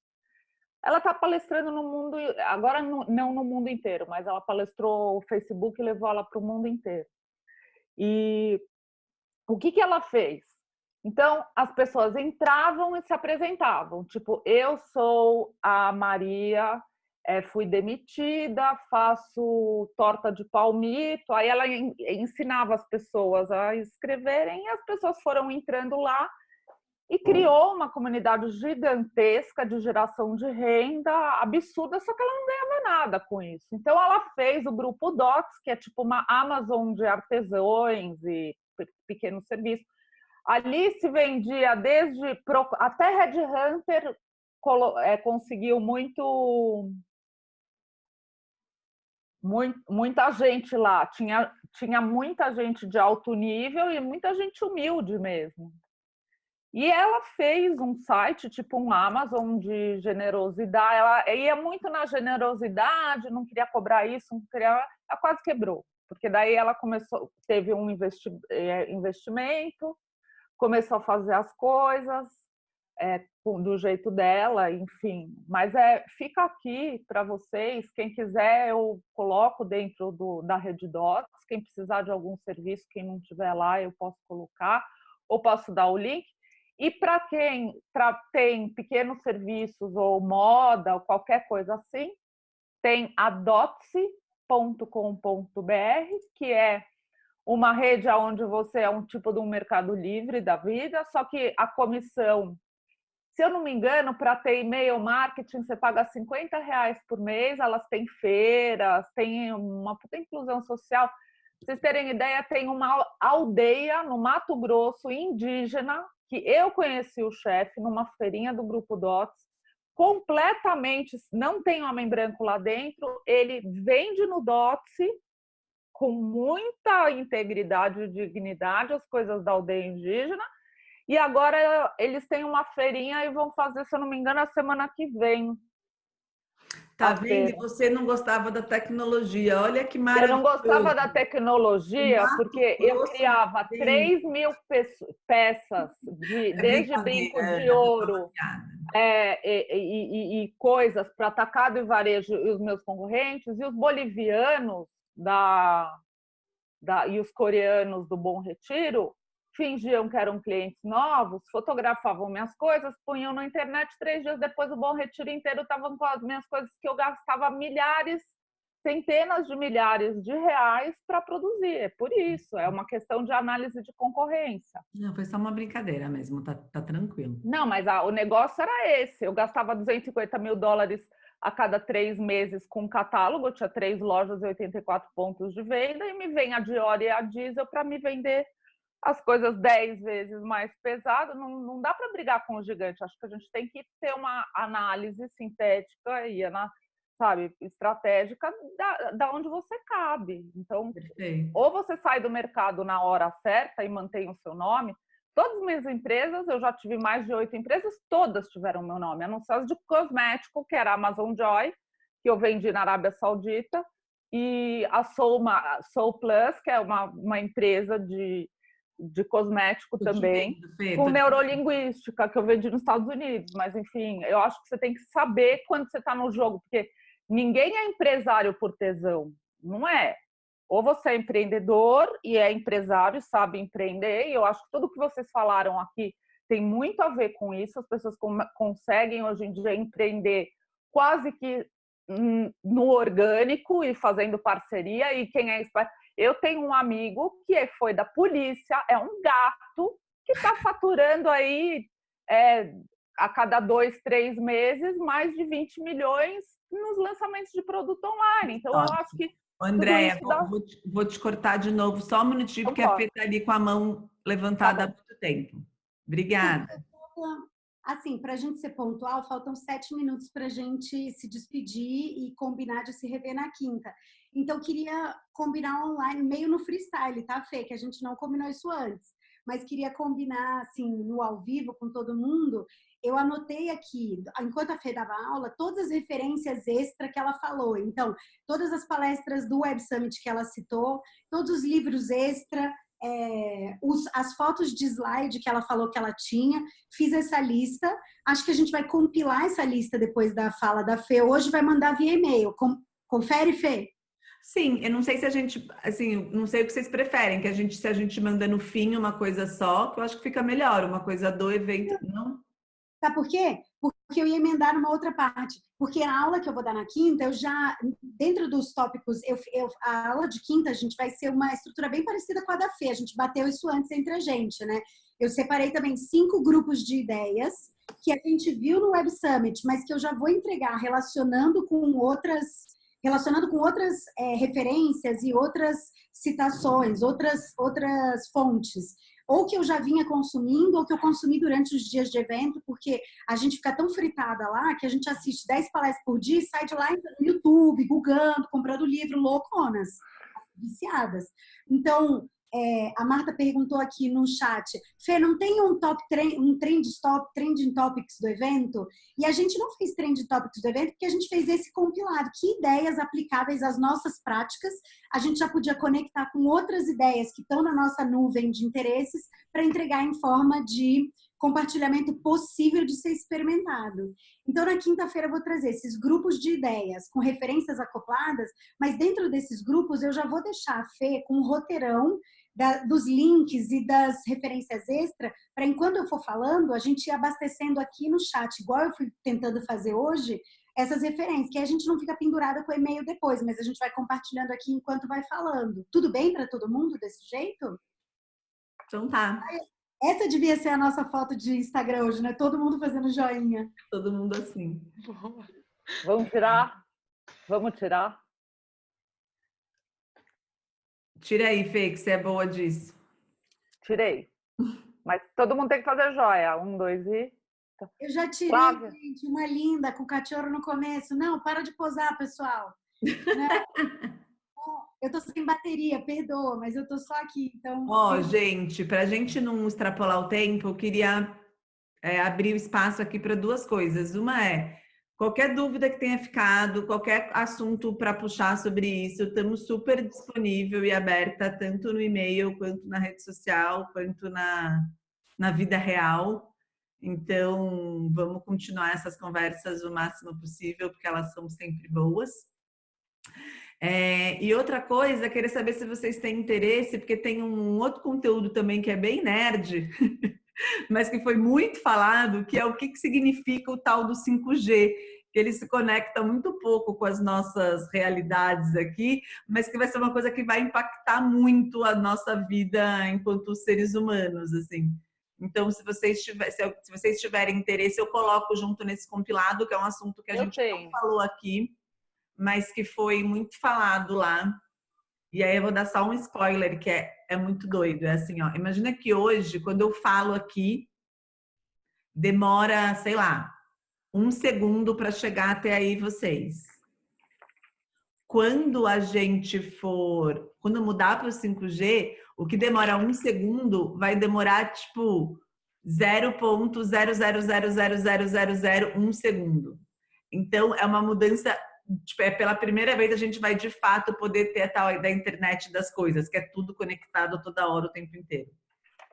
Ela está palestrando no mundo, agora não no mundo inteiro, mas ela palestrou o Facebook e levou ela para o mundo inteiro. E o que ela fez? Então, as pessoas entravam e se apresentavam. Tipo, eu sou a Maria, fui demitida, faço torta de palmito. Aí ela ensinava as pessoas a escreverem e as pessoas foram entrando lá e criou uma comunidade gigantesca de geração de renda absurda, só que ela não ganhava nada com isso. Então, ela fez o Grupo Dots, que é tipo uma Amazon de artesãos e pequenos serviços. Ali se vendia até Red Hunter conseguiu muita gente lá. Tinha muita gente de alto nível e muita gente humilde mesmo. E ela fez um site, tipo um Amazon de generosidade. Ela ia muito na generosidade, não queria cobrar isso, ela quase quebrou. Porque daí ela teve um investimento, começou a fazer as coisas, do jeito dela, enfim. Mas fica aqui para vocês, quem quiser eu coloco dentro da Rede Dots, quem precisar de algum serviço, quem não tiver lá eu posso colocar, ou posso dar o link. E para quem tem pequenos serviços ou moda ou qualquer coisa assim, tem a dotse.com.br, que é uma rede onde você é um tipo de um mercado livre da vida, só que a comissão, se eu não me engano, para ter e-mail marketing, você paga R$50 por mês, elas têm feiras, tem uma puta inclusão social. Pra vocês terem ideia, tem uma aldeia no Mato Grosso, indígena, que eu conheci o chefe numa feirinha do Grupo Dots, completamente, não tem homem branco lá dentro, ele vende no Dots, com muita integridade e dignidade, as coisas da aldeia indígena, e agora eles têm uma feirinha e vão fazer, se eu não me engano, a semana que vem. Tá vendo? E você não gostava da tecnologia. Olha que maravilhoso. Eu não gostava da tecnologia porque eu criava 3.000 peças, desde brinco de ouro e coisas para atacado e varejo e os meus concorrentes, e os bolivianos e os coreanos do Bom Retiro fingiam que eram clientes novos, fotografavam minhas coisas, punham na internet, 3 dias depois o Bom Retiro inteiro estava com as minhas coisas que eu gastava centenas de milhares de reais para produzir. É por isso, é uma questão de análise de concorrência. Não, foi só uma brincadeira mesmo, tá tranquilo. Não, mas o negócio era esse, eu gastava $250 mil a cada 3 meses com catálogo, eu tinha 3 lojas e 84 pontos de venda, e me vem a Dior e a Diesel para me vender as coisas 10 vezes mais pesadas. Não dá para brigar com o gigante. Acho que a gente tem que ter uma análise sintética e estratégica da onde você cabe. Então, ou você sai do mercado na hora certa e mantém o seu nome. Todas as minhas empresas, eu já tive mais de 8 empresas, todas tiveram meu nome, a não ser as de cosmético, que era a Amazon Joy, que eu vendi na Arábia Saudita, e a Soul Plus, que é uma empresa de cosmético também, com neurolinguística, que eu vendi nos Estados Unidos. Mas, enfim, eu acho que você tem que saber quando você está no jogo, porque ninguém é empresário por tesão, não é? Ou você é empreendedor e é empresário, sabe empreender, e eu acho que tudo que vocês falaram aqui tem muito a ver com isso. As pessoas conseguem, hoje em dia, empreender quase que no orgânico e fazendo parceria, e quem é esperto... Eu tenho um amigo que foi da polícia, é um gato que está faturando aí a cada 2, 3 meses mais de 20 milhões nos lançamentos de produto online. Então, eu acho que... Andréia, vou te cortar de novo só um minutinho, porque a Fê está ali com a mão levantada há muito tempo. Obrigada. Assim, para a gente ser pontual, faltam 7 minutos para a gente se despedir e combinar de se rever na quinta. Então, queria combinar online, meio no freestyle, tá, Fê? Que a gente não combinou isso antes. Mas queria combinar, assim, no ao vivo com todo mundo. Eu anotei aqui, enquanto a Fê dava aula, todas as referências extra que ela falou. Então, todas as palestras do Web Summit que ela citou, todos os livros extra, as fotos de slide que ela falou que ela tinha, fiz essa lista. Acho que a gente vai compilar essa lista depois da fala da Fê. Hoje vai mandar via e-mail. Confere, Fê? Sim, eu não sei se a gente, assim, não sei o que vocês preferem, se a gente manda no fim uma coisa só, que eu acho que fica melhor, uma coisa do evento, não? Sabe por quê? Porque eu ia emendar numa outra parte. Porque a aula que eu vou dar na quinta, eu já, dentro dos tópicos, a aula de quinta, a gente vai ser uma estrutura bem parecida com a da Fê. A gente bateu isso antes entre a gente, né? Eu separei também 5 grupos de ideias que a gente viu no Web Summit, mas que eu já vou entregar relacionando com outras referências e outras citações, outras fontes. Ou que eu já vinha consumindo, ou que eu consumi durante os dias de evento, porque a gente fica tão fritada lá que a gente assiste 10 palestras por dia e sai de lá no YouTube, googando, comprando livro, louconas, viciadas. Então, a Marta perguntou aqui no chat, Fê, não tem um trending topics do evento? E a gente não fez trending topics do evento porque a gente fez esse compilado. Que ideias aplicáveis às nossas práticas a gente já podia conectar com outras ideias que estão na nossa nuvem de interesses para entregar em forma de compartilhamento possível de ser experimentado. Então, na quinta-feira eu vou trazer esses grupos de ideias com referências acopladas, mas dentro desses grupos eu já vou deixar a Fê com um roteirão dos links e das referências extra, para enquanto eu for falando, a gente ir abastecendo aqui no chat, igual eu fui tentando fazer hoje, essas referências, que a gente não fica pendurada com o e-mail depois, mas a gente vai compartilhando aqui enquanto vai falando. Tudo bem para todo mundo desse jeito? Então tá. Essa devia ser a nossa foto de Instagram hoje, né? Todo mundo fazendo joinha. Todo mundo assim. Vamos tirar? Vamos tirar? Tira aí, Fê, que você é boa disso. Tirei. Mas todo mundo tem que fazer joia. 1, 2 e... Eu já tirei, Flávia. gente, uma linda com o cachorro no começo. Não, para de posar, pessoal. Não. Eu tô sem bateria, perdoa, mas eu tô só aqui, então... Ó, gente, pra gente não extrapolar o tempo, eu queria abrir o espaço aqui para duas coisas. Uma é, qualquer dúvida que tenha ficado, qualquer assunto para puxar sobre isso, estamos super disponível e aberta, tanto no e-mail, quanto na rede social, quanto na vida real. Então, vamos continuar essas conversas o máximo possível, porque elas são sempre boas. E outra coisa, queria saber se vocês têm interesse, porque tem um outro conteúdo também que é bem nerd, mas que foi muito falado, que é o que significa o tal do 5G, que ele se conecta muito pouco com as nossas realidades aqui, mas que vai ser uma coisa que vai impactar muito a nossa vida enquanto seres humanos, assim. Então, se vocês tiverem interesse, eu coloco junto nesse compilado, que é um assunto que a gente não falou aqui, mas que foi muito falado lá. E aí eu vou dar só um spoiler, que é muito doido. É assim, ó, imagina que hoje, quando eu falo aqui, demora, sei lá, 1 segundo para chegar até aí vocês. Quando mudar para o 5G, o que demora 1 segundo vai demorar tipo 0,0000001 segundo. Então, é uma mudança, tipo, pela primeira vez a gente vai de fato poder ter a tal da internet das coisas, que é tudo conectado toda hora, o tempo inteiro.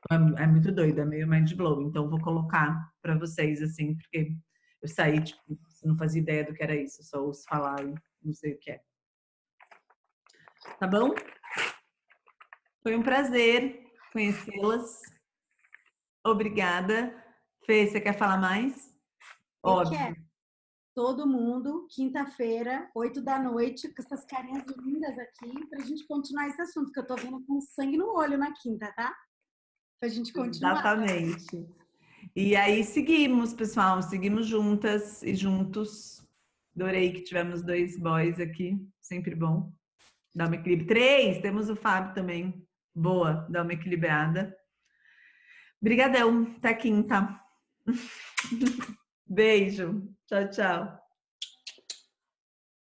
Então, é muito doido, é meio mind blow. Então, vou colocar para vocês, assim, porque eu saí, tipo, não fazia ideia do que era isso, só ouço falar e não sei o que é. Tá bom? Foi um prazer conhecê-las. Obrigada. Fê, você quer falar mais? Óbvio. Quero. Todo mundo, quinta-feira, 8 da noite, com essas carinhas lindas aqui, pra gente continuar esse assunto, que eu tô vendo com sangue no olho na quinta, tá? Pra gente continuar. Exatamente. E aí seguimos, pessoal. Seguimos juntas e juntos. Adorei que tivemos 2 boys aqui. Sempre bom. Dá uma equilíbrio. 3, temos o Fábio também. Boa, dá uma equilibrada. Brigadão, até quinta. Beijo. Tchau, tchau.